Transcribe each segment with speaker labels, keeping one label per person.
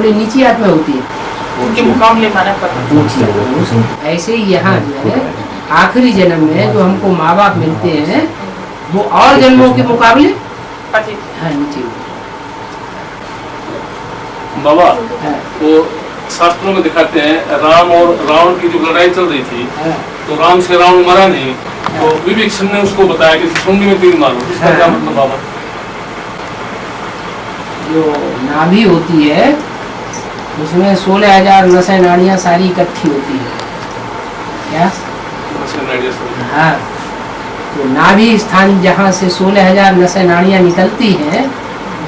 Speaker 1: नीची आत्मा होती है,
Speaker 2: उनके मुकाबले माना पड़ता।
Speaker 1: ऐसे ही यहाँ जो है आखिरी जन्म में जो हमको माँ बाप मिलते हैं वो और जन्मों के मुकाबले हाँ नीचे
Speaker 3: बाबा। वो शास्त्रों में दिखाते हैं राम और रावण की जो लड़ाई चल रही थी, तो राम से रावण मरा नहीं, तो विभीषण ने उसको बताया कि सूंडी में तीर मारो। इसका क्या मतलब बाबा?
Speaker 1: जो नाभि होती है उसमें 16,000 नसें नाड़ियाँ सारी इकट्ठी होती है। क्या? हाँ, तो नाभि स्थान जहाँ से 16,000 नसें नाड़ियाँ निकलती हैं,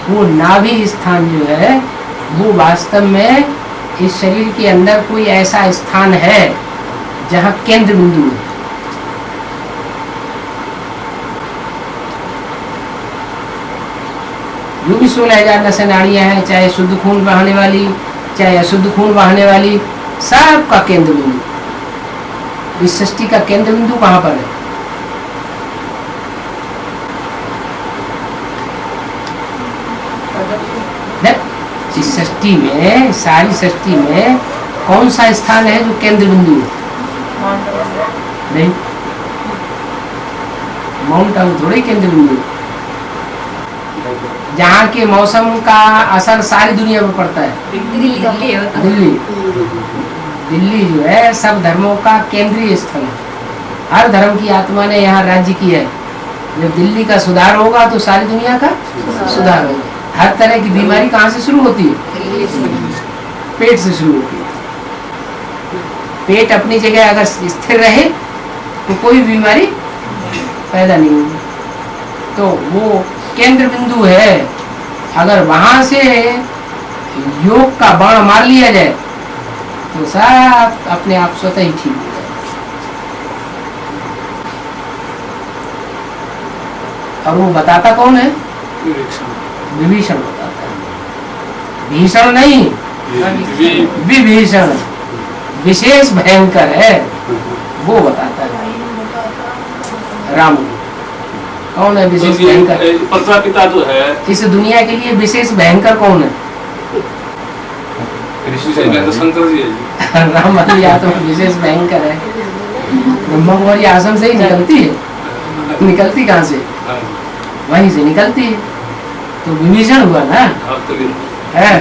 Speaker 1: वो नाभि स्थान जो है वो वास्तव में इस शरीर के अंदर कोई ऐसा स्थान है जहाँ केंद्र बिंदु है। जो भी 16,000 नसें नाड़ियाँ हैं, चाहे शुद्ध खून बहाने वाली चाहे अशुद्ध खून बहाने वाली, सब का केंद्र बिंदु, इस सृष्टि का केंद्र बिंदु कहाँ पर है? इस सृष्टि में, सारी सृष्टि में कौन सा स्थान है जो केंद्र बिंदु है? नहीं, माउंट आबू थोड़े केंद्र बिंदु। जहाँ के मौसम का असर सारी दुनिया में पड़ता है। दिल्ली जो है सब धर्मों का केंद्रीय स्थल है। हर धर्म की आत्मा ने यहाँ राज्य किया है। जब दिल्ली का सुधार होगा तो सारी दुनिया का सुधार होगा। हर तरह की बीमारी कहाँ से शुरू होती है? पेट से शुरू होती है। पेट अपनी जगह अगर स्थिर रहे तो कोई बीमारी पैदा नहीं होगी। तो वो केंद्र बिंदु है। अगर वहां से योग का बाण मार लिया जाए तो सब अपने आप स्वतः ही ठीक हो जाए। और वो बताता कौन है? विभीषण बताता है। भीषण नहीं, विभीषण विशेष भयंकर है, वो बताता है राम। कौन है विशेष भयंकर?
Speaker 3: प्रजापिता जो है
Speaker 1: इस दुनिया के लिए विशेष भयंकर कौन है?
Speaker 3: शंकर जी है।
Speaker 1: राम वाली आत्मा विशेष भयंकर है। ब्रह्मा कुमारी आश्रम से ही निकलती है। निकलती कहाँ से? वहीं से निकलती है। तो विभीषण हुआ ना है।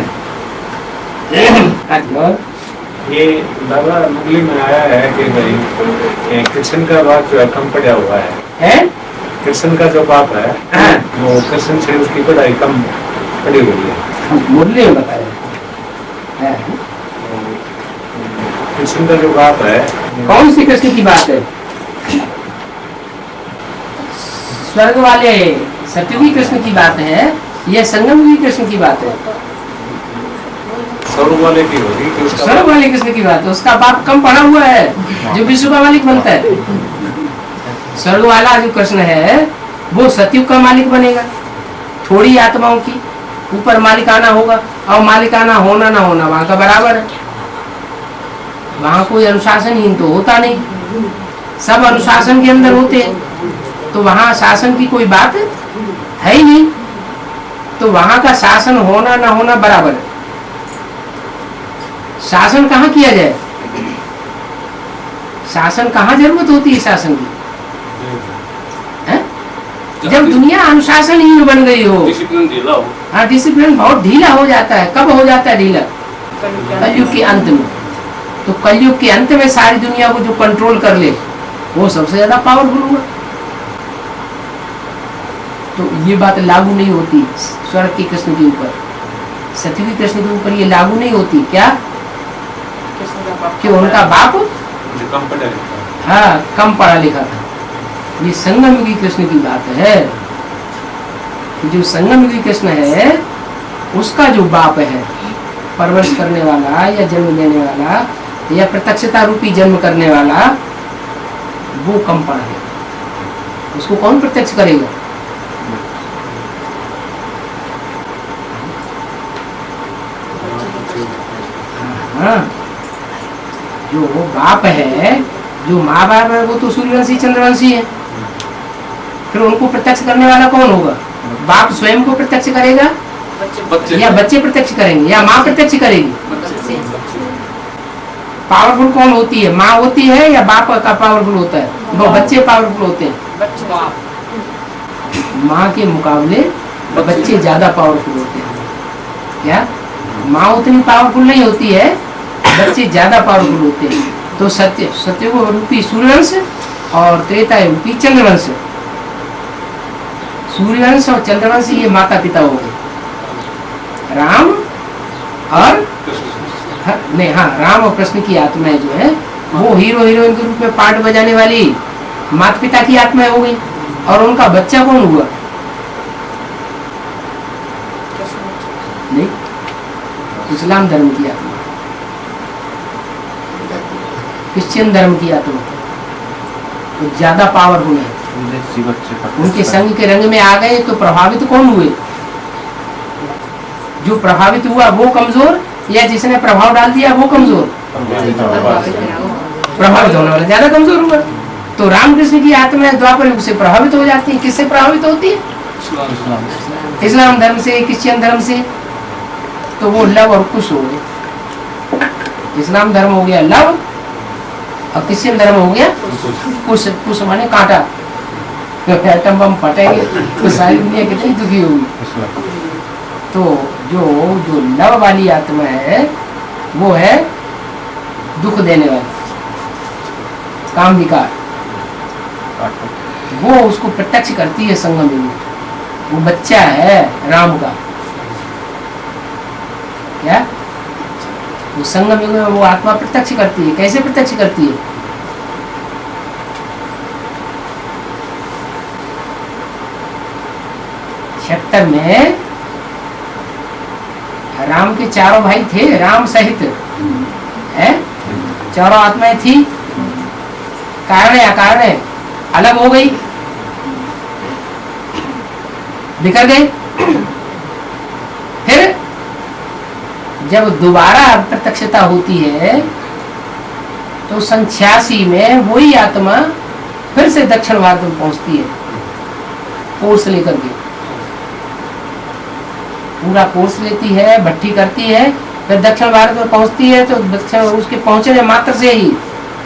Speaker 4: ये बाबा मुगली में आया है कि भाई कृष्ण का बाप जो है कम पड़ा हुआ है। कृष्ण का जो बाप है वो कृष्ण से उसकी पढ़ाई कम पड़ी हुई है।
Speaker 1: मुरली में बताया
Speaker 4: कृष्ण का जो बाप है।
Speaker 1: कौन सी कृष्ण की बात है? स्वर्ग वाले सत्ययुगी कृष्ण की बात है या संगमयुगी कृष्ण की बात है?
Speaker 4: स्वर्ग वाले की होगी।
Speaker 1: स्वर्ग वाले कृष्ण की बात है। उसका बाप कम पड़ा हुआ है जो विश्व का मालिक बनता है। स्वर्ग वाला जो कृष्ण है वो सतयुग का मालिक बनेगा। थोड़ी आत्माओं की ऊपर मालिकाना होगा और मालिकाना होना ना होना वहां का बराबर है। वहां कोई अनुशासनहीन तो होता नहीं, सब अनुशासन के अंदर होते हैं। तो वहां शासन की कोई बात है ही नहीं। तो वहां का शासन होना ना होना बराबर है। शासन कहाँ किया जाए? शासन कहाँ जरूरत होती है शासन की? जब दुनिया अनुशासनहीन बन गई हो,
Speaker 3: डिसिप्लिन ढीला हो।
Speaker 1: हाँ, डिसिप्लिन बहुत ढीला हो जाता है। कब हो जाता है ढीला? कलयुग के अंत में। तो कलयुग के अंत में सारी दुनिया को जो कंट्रोल कर ले वो सबसे ज्यादा पावरफुल हुआ। तो ये बात लागू नहीं होती स्वर्ग के कृष्ण के ऊपर, सतयुगी कृष्ण के ऊपर ये लागू नहीं होती। क्या? कि उनका बाप हाँ कम पढ़ा लिखा था। ये संगमयुगी कृष्ण की बात है। जो संगमयुगी कृष्ण है उसका जो बाप है, परवरिश करने वाला या जन्म देने वाला या प्रत्यक्षता रूपी जन्म करने वाला, वो कम पढ़ा है। उसको कौन प्रत्यक्ष करेगा? हाँ, जो बाप है, जो माँ बाप है, वो तो सूर्यवंशी चंद्रवंशी है। फिर उनको प्रत्यक्ष करने वाला कौन होगा? बाप स्वयं को प्रत्यक्ष करेगा
Speaker 3: बच्चे
Speaker 1: या बच्चे प्रत्यक्ष करेंगे या माँ प्रत्यक्ष करेगी? पावरफुल कौन होती है, माँ होती है या बाप का पावरफुल होता है? वो बच्चे पावरफुल होते हैं। माँ के मुकाबले बच्चे ज्यादा पावरफुल होते हैं। क्या माँ उतनी पावरफुल नहीं होती है, बच्चे ज्यादा पावरफुल होते हैं। तो सत्य को रूपी सूर्यवंश और त्रेता रूपी चंद्रवंश। सूर्यवंश और चंद्रवंश ये माता पिता हो गए, राम और राम और कृष्ण की आत्माएं जो है वो हीरो हीरोइन के रूप में पार्ट बजाने वाली माता पिता की आत्माएं हो गई। और उनका बच्चा कौन हुआ? नहीं, इस्लाम धर्म की आत्मा, क्रिश्चियन धर्म की आत्मा तो ज्यादा पावरफुल है। उनके संग के रंग में आ गए तो प्रभावित कौन हुए? जो प्रभावित हुआ वो कमजोर या जिसने प्रभाव डाल दिया वो कमजोर? प्रभावित होने वाला ज्यादा कमजोर हुआ। तो रामकृष्ण की आत्मा द्वापर युग से प्रभावित हो जाती है। किससे प्रभावित होती है? इस्लाम धर्म से, क्रिश्चियन धर्म से। तो वो लव और कुश हो गए। इस्लाम धर्म हो गया लव और क्रिश्चियन धर्म हो गया कुश। कुश माने कांटा। एटम बम फटेंगे तो सारी दुनिया कितनी दुखी होगी। तो जो लव वाली आत्मा है वो है दुख देने वाली, काम विकार। वो उसको प्रत्यक्ष करती है संगम में। वो बच्चा है राम का। क्या वो संगम युग में वो आत्मा प्रत्यक्ष करती है? कैसे प्रत्यक्ष करती है? छत्तर में राम के चारों भाई थे, राम सहित है, चारों आत्माएं थी। कारण है अकारण है, अलग हो गई, बिखर गई। फिर जब दोबारा प्रत्यक्षता होती है तो 86 में वही आत्मा फिर से दक्षिण भारत में पहुंचती है, कोर्स लेकर के। पूरा कोर्स लेती है, भट्टी करती है, फिर दक्षिण भारत में पहुंचती है। तो दक्षिण उसके पहुंचने मात्र से ही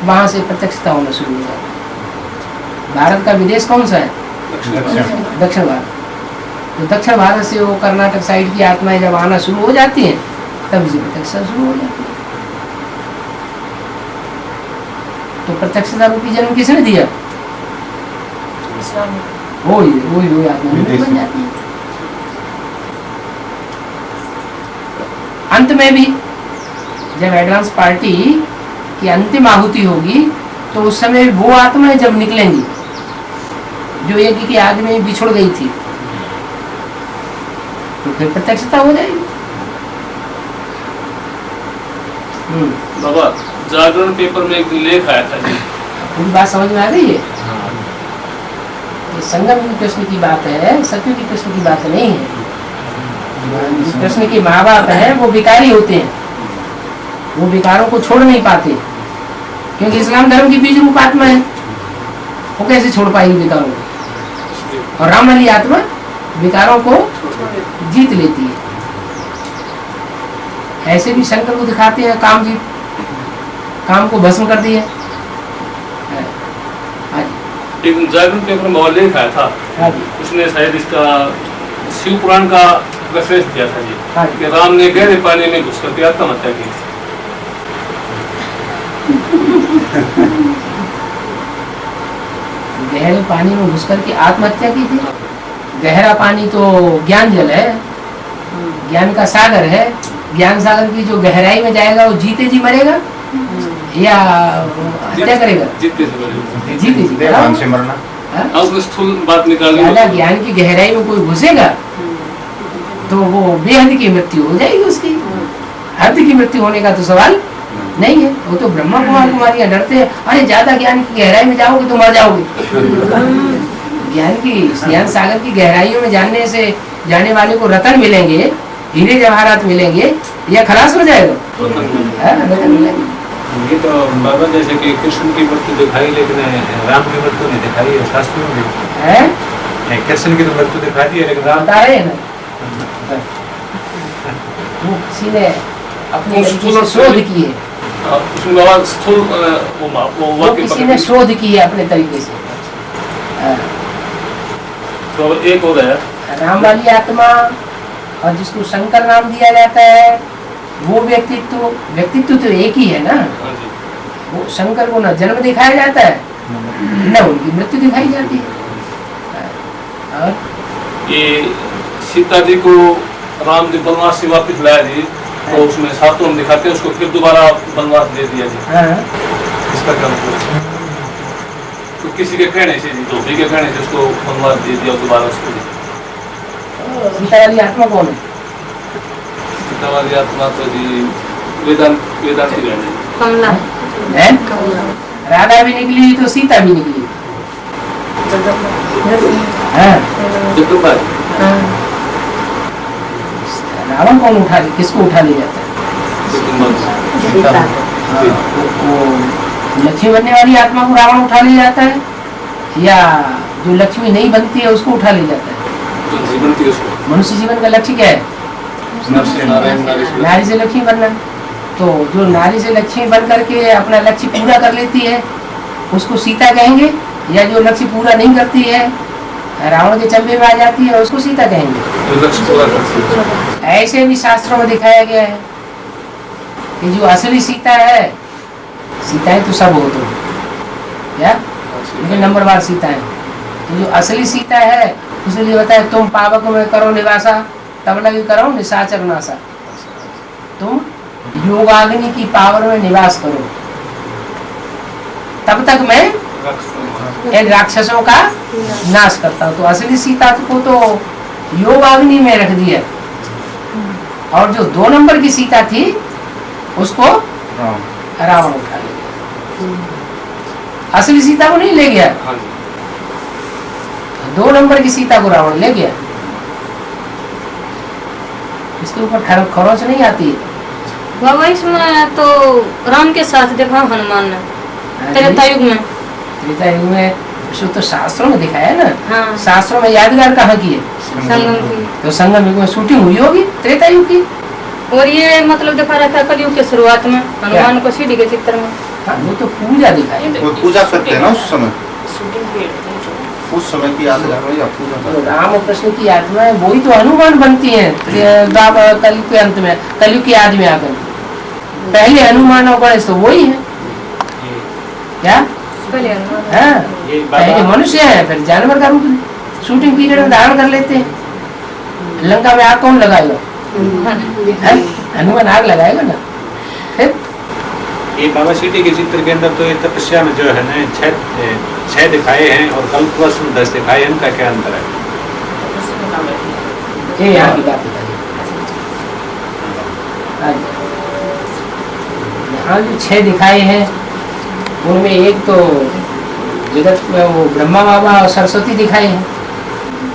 Speaker 1: वहां से प्रत्यक्षता होना शुरू हो जाती है। भारत का विदेश कौन सा है? दक्षिण भारत। तो दक्षिण भारत से वो कर्नाटक साइड की आत्माएं जब आना शुरू हो जाती हैं तब से प्रत्यक्षता शुरू हो जाती है। तो प्रत्यक्षता रूपी जन्म किसने दिया? वही आत्मा बन जाती है। अंत में भी जब एडवांस पार्टी की अंतिम आहुति होगी तो उस समय वो आत्माएं जब निकलेंगी जो एक की आदमी बिछुड़ गई थी तो फिर प्रत्यक्षता हो जाएगी।
Speaker 3: बाबा जागरण पेपर में एक लेख आया था जी,
Speaker 1: पूरी बात समझ में आ गई है? संगम युग कृष्ण की बात है, सतयुग की कृष्ण की बात नहीं है। कृष्ण के माँ बाप है वो विकारी होते हैं, वो विकारों को छोड़ नहीं पाते क्योंकि इस्लाम धर्म की बीज रूप आत्मा है। वो कैसे छोड़ पाएगी विकारों को? और राम वाली आत्मा विकारों को जीत लेती है। ऐसे भी शंकर को दिखाते हैं काम जीत, काम को भस्म कर दिए।
Speaker 3: एक जागरण पेपर में लेख आया था, उसने शायद इसका शिव पुराण का रेफरेंस दिया था जी कि राम ने गहरे पानी में घुस करके आत्महत्या की।
Speaker 1: गहरे पानी में घुस करके आत्महत्या की थी? गहरा पानी तो ज्ञान जल है, ज्ञान का सागर है। ज्ञान सागर की जो गहराई में जाएगा वो जीते जी मरेगा या हत्या करेगा? जीते जी मरना। स्थूल बात निकालनी। ज्ञान की गहराई में कोई घुसेगा तो वो बेहद की मृत्यु हो जाएगी उसकी। अर्ध की मृत्यु होने का तो सवाल नहीं है। वो तो ब्रह्मा कुमार कुमारियां डरते हैं, अरे ज्यादा ज्ञान की गहराई में जाओगे तो मर जाओगे। ज्ञान सागर की गहराइयों में जाने वाले को रतन मिलेंगे, हीरे जवाहरात मिलेंगे या खलास हो जाएगा? रतन मिलेंगे।
Speaker 4: ये तो बाबा जैसे कि कृष्ण की मृत्यु दिखाई लेकिन राम की मृत्यु नहीं दिखाई है शास्त्रों में। कृष्ण की तो मृत्यु दिखाई है लेकिन राम
Speaker 1: बता रहे हैं ना, वो किसी ने अपने
Speaker 3: उस
Speaker 1: तरीके से
Speaker 3: स्थूल
Speaker 1: शोध
Speaker 3: से-
Speaker 1: की है,
Speaker 3: उसमें बाबा स्थूल वो
Speaker 1: वो
Speaker 3: वाक्य
Speaker 1: किसी
Speaker 3: पकड़
Speaker 1: ने
Speaker 3: ली।
Speaker 1: शोध की है अपने तरीके से। हाँ।
Speaker 3: तो अब एक हो गया।
Speaker 1: राम वाली आत्मा और जिसको शंकर नाम दिया जाता है, वो व्यक्तित्व तो एक ही है ना।
Speaker 3: हाँ जी।
Speaker 1: वो शंकर को न जन्म दिखाया जाता है, न उनकी मृत्यु दिखाई जाती है। और
Speaker 3: ये सीता जी को राम जी वनवास से वापिस लाया जी, तो उसमें सातों हम दिखाते हैं, उसको फिर दोबारा वनवास दे दिया जी।
Speaker 1: हाँ,
Speaker 3: इसका क्या मतलब है? तो किसी के कहने से जी, धोबी के कहने से उसको वनवास दे दिया दोबारा उसको जी।
Speaker 1: सीता वाली आत्मा कौन है?
Speaker 3: सीता वाली आत्मा तो जी वेदांती रहने जी।
Speaker 2: कमला
Speaker 1: है?
Speaker 2: कमला
Speaker 1: राधा भी निकली तो सीता भी निकली। हाँ,
Speaker 3: जगदम्बा जी।
Speaker 1: रावण कौन किसको उठा ले जाता है?
Speaker 3: जगदम्बा जी।
Speaker 2: सीता
Speaker 1: हाँ, वो लक्ष्मी बनने वाली आत्मा को रावण उठा ले जाता है, या जो लक्ष्मी नहीं बनती है उसको उठा ले जाता है?
Speaker 3: जो जीवन थी उसको
Speaker 1: मनुष्य जीवन का लक्ष्य क्या है?
Speaker 3: नारायण नारी से-
Speaker 1: नारी से लक्ष्मी बनना। तो जो नारी से लक्ष्मी बन करके अपना लक्ष्य पूरा कर लेती है उसको सीता कहेंगे, या जो लक्ष्य पूरा नहीं करती है, रावण के चंबे में आ जाती है, उसको सीता कहेंगे?
Speaker 3: जो लक्ष्य पूरा करती है।
Speaker 1: ऐसे भी शास्त्रों में दिखाया गया है कि जो असली सीता है, सीताएं तो सब हो तो क्या, लेकिन नंबरवार सीता है, तो जो असली सीता है इसलिए बताया तुम पावक में करो निवासा, तब लगी करो निशाचर नासा। तुम योगाग्नि की पावर में निवास करो, तब तक मैं इन राक्षसों का नाश करता हूँ। तो असली सीता को तो योगाग्नि में रख दिया, और जो 2 नंबर की सीता थी उसको रावण उठा ले गया। असली सीता को नहीं ले गया,
Speaker 3: हाँ जी।
Speaker 1: 2 नंबर की सीता को रावण ले गया। इसके ऊपर खरोच नहीं आती है।
Speaker 5: बाबा इसमें तो राम के साथ देखा हनुमान ने त्रेता युग में।
Speaker 1: त्रेता युग में उसको तो शास्त्रों में दिखाया है ना।
Speaker 5: हाँ,
Speaker 1: शास्त्रों में यादगार कहाँ की है?
Speaker 5: संगम की।
Speaker 1: तो संगम युग में शूटिंग हुई होगी त्रेता युग की।
Speaker 5: और ये मतलब दिखा रखा कलयुग के शुरुआत में हनुमान को सीढ़ी के चित्र में।
Speaker 1: हाँ, वो तो पूजा दिखाई।
Speaker 6: वो पूजा करते हैं ना उस समय,
Speaker 2: शूटिंग पे
Speaker 6: उस समय की यादगार में या पूजा
Speaker 1: तो
Speaker 6: करते हैं।
Speaker 1: राम और कृष्ण की आत्माएं वही तो हनुमान बनती हैं कलयुग के अंत में, कलयुग की आदि में आकर। पहले हनुमान और गणेश तो वही है क्या?
Speaker 5: पहले हनुमान।
Speaker 1: हाँ,
Speaker 4: ये
Speaker 1: पहले
Speaker 4: बाबा
Speaker 1: मनुष्य है, फिर जानवर का रूप शूटिंग पीरियड में धारण कर लेते हैं। लंका में आग कौन लगाएगा? हैं? हनुमान आग लगाएगा ना। फिर
Speaker 4: ये बाबा सीटी के चित्र के अंदर तो ये तपस्या में जो है ना 6 दिखाए हैं और कल्पवश में 10 दिखाए हैं, इनका क्या अंतर है?
Speaker 1: ये यहाँ की बात बताइए। यहाँ जो 6 दिखाए हैं उनमें एक तो जगत में वो ब्रह्मा बाबा और सरस्वती दिखाए हैं,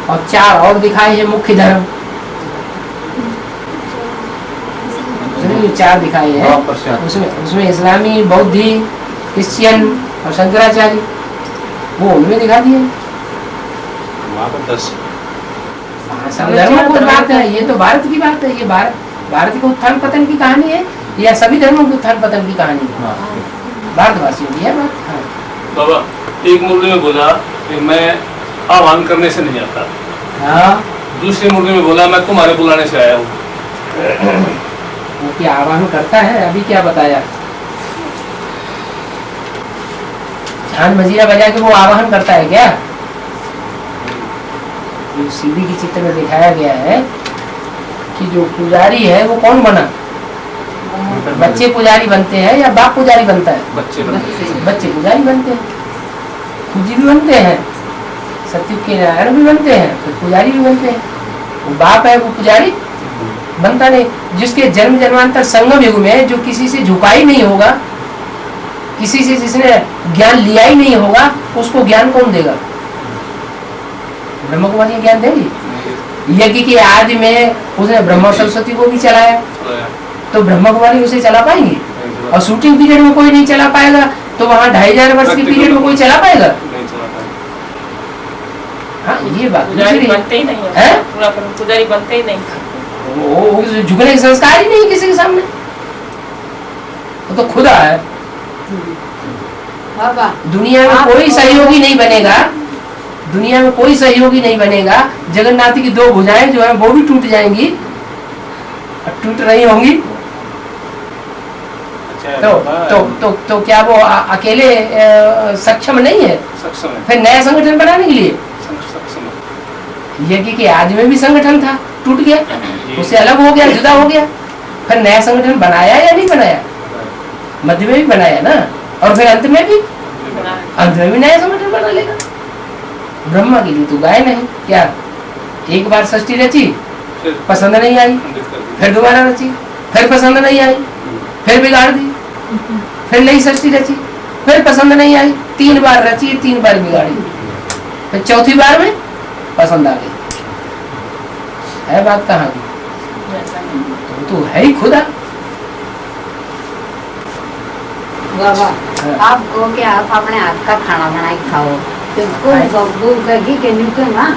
Speaker 1: और 4 और दिखाए हैं मुख्य धर्म। उसमें जो 4 दिखाए हैं उसमें इस्लामी, बौद्धि, क्रिश्चियन और शंकराचार्य, वो उनमें दिखा दिए।
Speaker 4: वहाँ पर 10
Speaker 1: सब धर्मों की बात है, ये तो भारत की बात है। ये भारत के उत्थान पतन की कहानी है, या सभी धर्मों के उत्थान पतन की कहानी है? भारतवासियों की है बात। हाँ।
Speaker 3: बाबा एक मुरली में बोला कि मैं आह्वान करने से नहीं आता,
Speaker 1: हाँ,
Speaker 3: दूसरी मुरली में बोला मैं तुम्हारे बुलाने से आया हूँ।
Speaker 1: वो क्या आह्वान करता है? अभी क्या बताया, झांझ मजीरा बजा के वो आवाहन करता है क्या? सीधी की चित्र में दिखाया गया है कि जो पुजारी है वो कौन बना? बच्चे पुजारी बनते हैं या बाप पुजारी बनता है? बच्चे पुजारी बनते हैं, पूजी भी बनते हैं, सत्ययुग के नारायण भी बनते हैं, तो पुजारी भी बनते हैं। वो बाप है, वो पुजारी बनता नहीं। जिसके जन्म जन्मांतर संगम युग में जो किसी से झुका ही नहीं होगा, किसी से जिसने ज्ञान लिया ही नहीं होगा, उसको ज्ञान कौन देगा? ब्रह्म कुमारी ज्ञान देगी। यज्ञ की आदि में उसने ब्रह्मा सरस्वती को भी चलाया, तो ब्रह्मा कुमारी उसे चला पाएंगे? और शूटिंग पीरियड में कोई नहीं चला पाएगा, तो वहाँ 2500 वर्ष की पीरियड में कोई चला पाएगा?
Speaker 3: नहीं चला पाएगा।
Speaker 1: हाँ, ये बात
Speaker 2: पुजारी बनते ही नहीं
Speaker 1: है?
Speaker 2: पूरा पुजारी बनते ही नहीं।
Speaker 1: वो झुकने के संस्कार ही नहीं किसी के सामने, वो तो खुदा है। दुनिया में कोई सहयोगी नहीं बनेगा, दुनिया में कोई सहयोगी नहीं बनेगा। जगन्नाथ की दो भुजाएं जो है वो भी टूट जाएंगी, टूट रही होंगी। तो क्या वो अकेले सक्षम नहीं है?
Speaker 3: सक्षम है,
Speaker 1: फिर नया संगठन बनाने के लिए
Speaker 3: सक्षम है।
Speaker 1: यज्ञ के आदि में भी संगठन था, टूट गया, उससे अलग हो गया, जुदा हो गया। फिर नया संगठन बनाया या नहीं बनाया? मध्य में भी बनाया ना, और फिर अंत में भी नया संगठन बना लेगा। ब्रह्मा के लिए तो गाय नहीं, क्या एक बार सृष्टि रची, पसंद नहीं आई, फिर दोबारा रची, फिर पसंद नहीं आई, फिर बिगाड़ दी, फिर नई सृष्टि रची, फिर पसंद नहीं आई, 3 बार रची, 3 बार बिगाड़ी, फिर चौथी बार में पसंद आ गई। है बात कहाँ की? तो है ही खुदा।
Speaker 7: बाबा आप को के आप अपने हाथ का खाना बनाई खाओ, तो वो कहेगी कि न्यूके माँ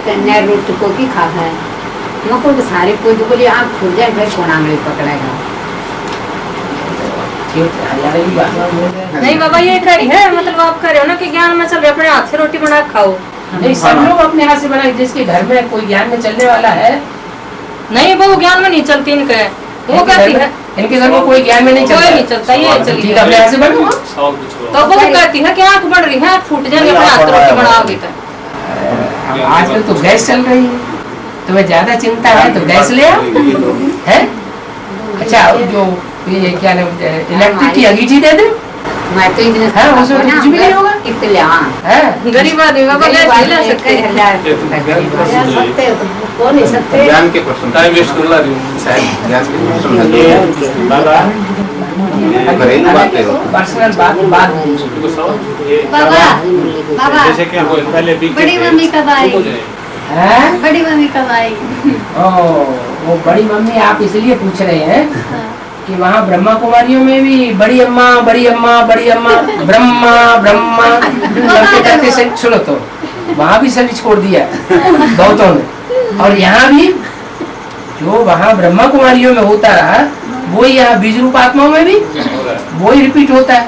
Speaker 7: कन्या रोटी को की खा है, नको के सारे कोई तो बोली आप खुद जाए फिर कौन आंगली पकड़ेगा।
Speaker 5: नहीं बाबा ये करी है, मतलब आप कह रहे हो ना कि ज्ञान में चल रहे अपने हाथ से रोटी बना के खाओ।
Speaker 1: नहीं, सब लोग अपने हाथ से बनाए, जिसके घर में कोई ज्ञान में चलने वाला है।
Speaker 5: नहीं वो ज्ञान में नहीं चलती इनके, वो कहती है
Speaker 1: इनके घर में कोई ज्ञान में नहीं चलता,
Speaker 5: कोई नहीं चलता, ये चली
Speaker 1: ठीक है, अपने हाथ से बनाओ।
Speaker 5: तो वो कहती है कि आँख बढ़ रही है, फूट जाएंगे अपने हाथ से रोटी बनाओगे तो।
Speaker 1: आजकल तो गैस चल रही है, तुम्हें ज्यादा चिंता है तो गैस ले आओ, है? अच्छा, जो ये क्या नाम, इलेक्ट्रिक की अंगीठी दे दे,
Speaker 7: मैं तो इतने
Speaker 1: हाँ, उसमें तो कुछ भी नहीं होगा।
Speaker 7: इतने
Speaker 1: है
Speaker 5: गरीब आदमी बाबा गैस नहीं ले सकते।
Speaker 7: कौन नहीं सकते।
Speaker 6: ज्ञान के प्रश्न,
Speaker 3: टाइम वेस्ट कर रही हूँ।
Speaker 6: ज्ञान के प्रश्न घरेलू बातें हो।
Speaker 1: पर्सनल बात
Speaker 7: बाबा बाबा
Speaker 4: जैसे कि हम पहले भी
Speaker 7: बड़ी मम्मी कब आई?
Speaker 1: है।
Speaker 7: बड़ी मम्मी कब आई?
Speaker 1: ओ, वो बड़ी मम्मी आप इसलिए पूछ रहे हैं कि वहाँ ब्रह्मा कुमारियों में भी बड़ी अम्मा बड़ी अम्मा बड़ी अम्मा ब्रह्मा ब्रह्मा करते करते से सुनो, तो वहाँ भी शरीर छोड़ दिया बहुतों ने, और यहाँ भी जो वहाँ ब्रह्मा कुमारियों में होता रहा वो यहाँ बीज रूप आत्माओं में भी वो ही रिपीट होता है।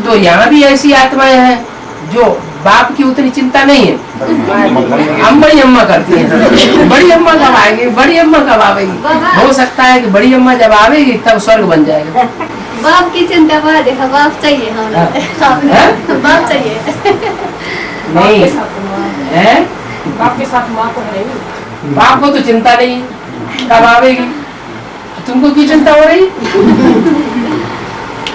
Speaker 1: तो यहाँ भी ऐसी आत्माएं हैं जो बाप की उतनी चिंता नहीं है, हम बड़ी अम्मा करती हैं। बड़ी अम्मा कब आएगी, बड़ी अम्मा कब आएगी? हो सकता है कि बड़ी अम्मा जब आवेगी तब स्वर्ग बन जाएगा।
Speaker 7: बाप की चिंता बाद देखा, बाप चाहिए हमें, बाप चाहिए।
Speaker 1: नहीं है,
Speaker 2: बाप के साथ माँ को है नहीं।
Speaker 1: बाप को तो चिंता नहीं कब आवेगी, तुमको की चिंता हो रही?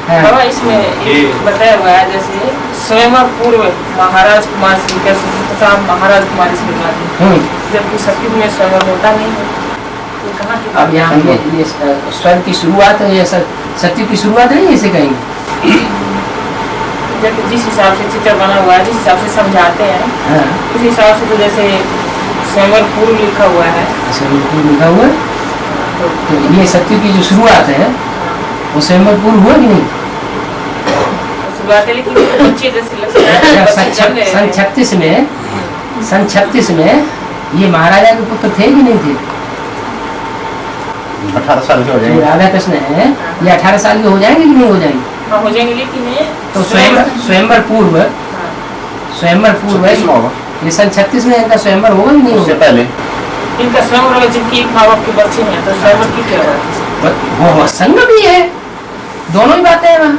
Speaker 2: बाबा इसमें एक बताया हुआ है, जैसे स्वयंवर पूर्व महाराज कुमार सिंह के प्रताप महाराज कुमारी सिंह का, जबकि सतयुग में स्वयंवर होता नहीं है, तो कहाँ की
Speaker 1: अब यहाँ ये स्वर्ग की शुरुआत है, ये सत्य की शुरुआत नहीं इसे कहेंगे।
Speaker 2: जब जिस हिसाब से चित्र बना हुआ है, जिस हिसाब से समझाते हैं, उस हिसाब से तो जैसे स्वयंवर पूर्व लिखा हुआ है,
Speaker 1: लिखा हुआ है, तो ये सत्य की जो शुरुआत है वो स्वयंवर पूर्व हुआ कि नहीं?
Speaker 2: शुरुआत है, लेकिन बच्चे जैसे लगता है
Speaker 1: सन 36 में ये महाराजा के पुत्र थे कि नहीं थे?
Speaker 6: 18 साल के हो जाएंगे।
Speaker 1: राधा कृष्ण है, ये 18 साल के हो जाएंगे कि नहीं हो जाएंगे?
Speaker 2: हाँ हो जाएंगे, लेकिन
Speaker 1: तो स्वयंवर पूर्व है, ये सन 36 में इनका स्वयंवर होगा कि नहीं
Speaker 6: उससे
Speaker 1: होगा?
Speaker 6: पहले
Speaker 2: इनका स्वयंवर होगा, जिनकी एक माँ बाप के बच्चे हैं, तो स्वयंवर की क्या बात?
Speaker 1: वो संग भी है, दोनों ही बातें हैं वहाँ,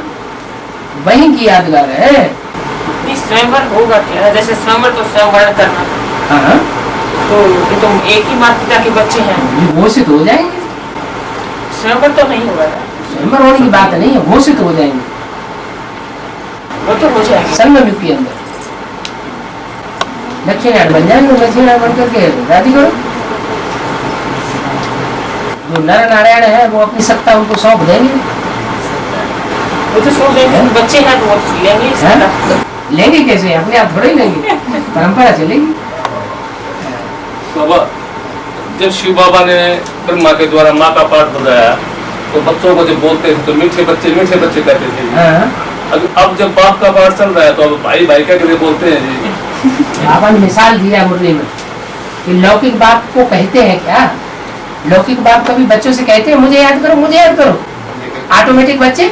Speaker 1: वहीं की यादगार है।
Speaker 2: नहीं स्वयंवर होगा क्या? जैसे स्वयंवर तो स्वयंवर करना,
Speaker 1: हाँ,
Speaker 2: तो ये तो एक ही माता पिता के बच्चे हैं,
Speaker 1: घोषित हो जाएंगे।
Speaker 2: स्वयंवर तो नहीं होगा,
Speaker 1: स्वयंवर होने की बात नहीं है, घोषित हो जाएंगे
Speaker 2: वो तो हो जाएगा।
Speaker 1: संगम युग के अंदर दक्षिणायन बन जाएंगे, दक्षिणायन बन करके राजी करो। जो नर नारायण है वो अपनी सत्ता उनको सौंप देंगे।
Speaker 2: वो तो सोच रहे हैं बच्चे हैं तो वो लेंगे ही सत्ता।
Speaker 1: लेंगे कैसे, अपने आप थोड़े ही लेंगे, परंपरा चलेगी।
Speaker 3: बाबा जब शिव बाबा ने ब्रह्मा के द्वारा माँ का पाठ बताया तो बच्चों को जब बोलते थे तो मीठे बच्चे कहते थे। अब जब बाप का पाठ चल रहा है तो अब भाई भाई क्या करके बोलते हैं जी।
Speaker 1: बाबा ने मिसाल दिया मुरली में कि लौकिक बाप को कहते हैं क्या, लौकिक बाप कभी बच्चों से कहते हैं मुझे याद करो, मुझे याद करो, ऑटोमेटिक बच्चे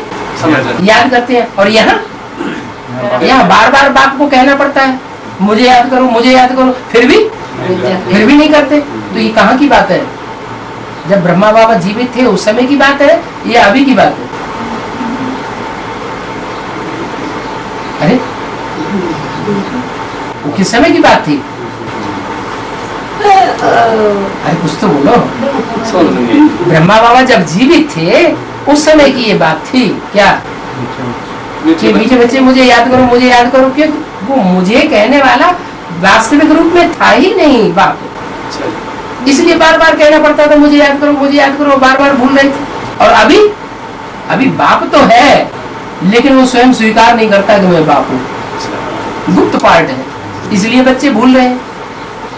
Speaker 1: याद करते हैं। और यहाँ बार बार बाप को कहना पड़ता है मुझे याद करो, मुझे याद करो, फिर भी नहीं करते। तो ये कहाँ की बात है? जब ब्रह्मा बाबा जीवित थे उस समय की बात है या अभी की बात है? अरे वो किस समय की बात थी? अरे कुछ तो बोलो। ब्रह्मा बाबा जब जीवित थे उस समय की ये बात थी क्या? कि मीठे बच्चे मुझे याद करो, मुझे याद करो, कि वो मुझे कहने वाला वास्तविक रूप में था ही नहीं बाप, इसलिए बार बार कहना पड़ता था मुझे याद करो, मुझे याद करो, बार बार भूल रहे थे। और अभी बाप तो है लेकिन वो स्वयं स्वीकार नहीं करता कि मैं बाप हूँ, गुप्त पार्ट है, इसलिए बच्चे भूल रहे हैं।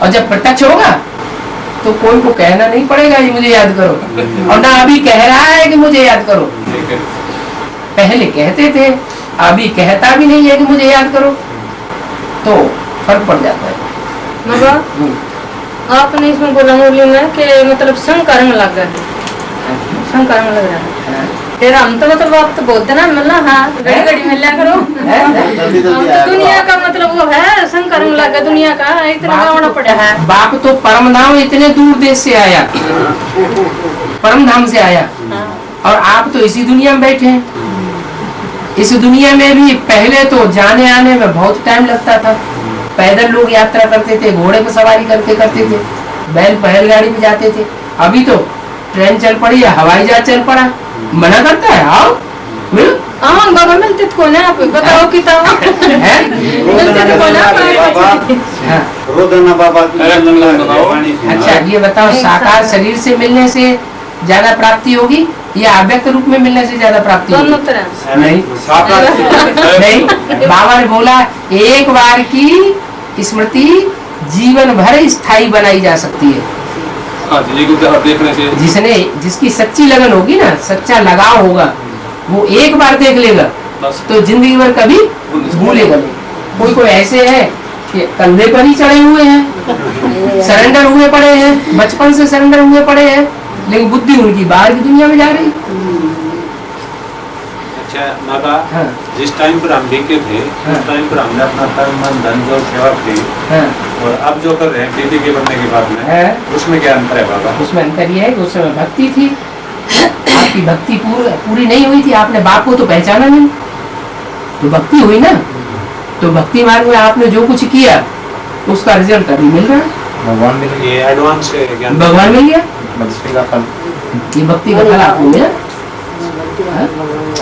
Speaker 1: और जब प्रत्यक्ष होगा तो कोई को कहना नहीं पड़ेगा कि मुझे याद करो, और ना अभी कह रहा है कि मुझे याद करो। पहले कहते थे, अभी कहता भी नहीं है कि मुझे याद करो, तो फर्क पड़ जाता है।
Speaker 5: बाबा आपने इसमें बोला मुरली में कि मतलब संकर्म लग रहा है, संकर्म लग रहा है तेरा, हम तो मतलब आप तो बोलते ना मिलना, हाँ घड़ी घड़ी मिल लिया करो। तो दुनिया का मतलब वो है संकर्म लगा, दुनिया का इतना गावना पड़ा है।
Speaker 1: बाप तो परम धाम इतने दूर देश से आया, परम धाम से आया, और आप तो इसी दुनिया में बैठे हैं। इस दुनिया में भी पहले तो जाने आने में बहुत टाइम लगता था, पैदल लोग यात्रा करते थे, घोड़े पर सवारी करते थे, बैलगाड़ी में जाते थे। अभी तो ट्रेन चल पड़ी है, हवाई जहाज चल पड़ा, मना करता है आओ मिल।
Speaker 5: हाँ बाबा मिलते तो कौन है, आप बताओ कि मिलते तो कौन है?
Speaker 1: अच्छा ये बताओ, साकार शरीर से मिलने से ज्यादा प्राप्ति होगी या अव्यक्त रूप में मिलने से ज्यादा प्राप्ति होगी?
Speaker 5: दोनों तरह
Speaker 1: नहीं, नहीं, बाबा ने बोला एक बार की स्मृति जीवन भर स्थायी बनाई जा सकती है।
Speaker 3: देखने से
Speaker 1: जिसकी सच्ची लगन होगी ना, सच्चा लगाव होगा, वो एक बार देख लेगा तो जिंदगी भर कभी भूलेगा नहीं। कोई ऐसे है कि कंधे पर ही चढ़े हुए हैं, सरेंडर हुए पड़े हैं, बचपन से सरेंडर हुए पड़े हैं, लेकिन बुद्धि उनकी बाहर की दुनिया में जा रही।
Speaker 4: अच्छा बाबा, जिस टाइम पर हम बीके थे उस टाइम पर हमने अपना तन मन धन जो सेवा की, और अब जो कर रहे हैं दीदी के बनने के बाद में, उसमें क्या अंतर है बाबा?
Speaker 1: उसमें अंतर यह है कि उस समय भक्ति थी, आपकी भक्ति पूरी नहीं हुई थी, आपने बाप को तो पहचाना नहीं, तो भक्ति हुई ना, तो भक्ति मार्ग में आपने जो कुछ किया उसका रिजल्ट अभी मिल रहा है।
Speaker 4: भगवान मिल गया, एडवांस ज्ञान
Speaker 1: भगवान मिल गया,
Speaker 6: भक्ति का फल,
Speaker 1: ये भक्ति का फल आपको मिला।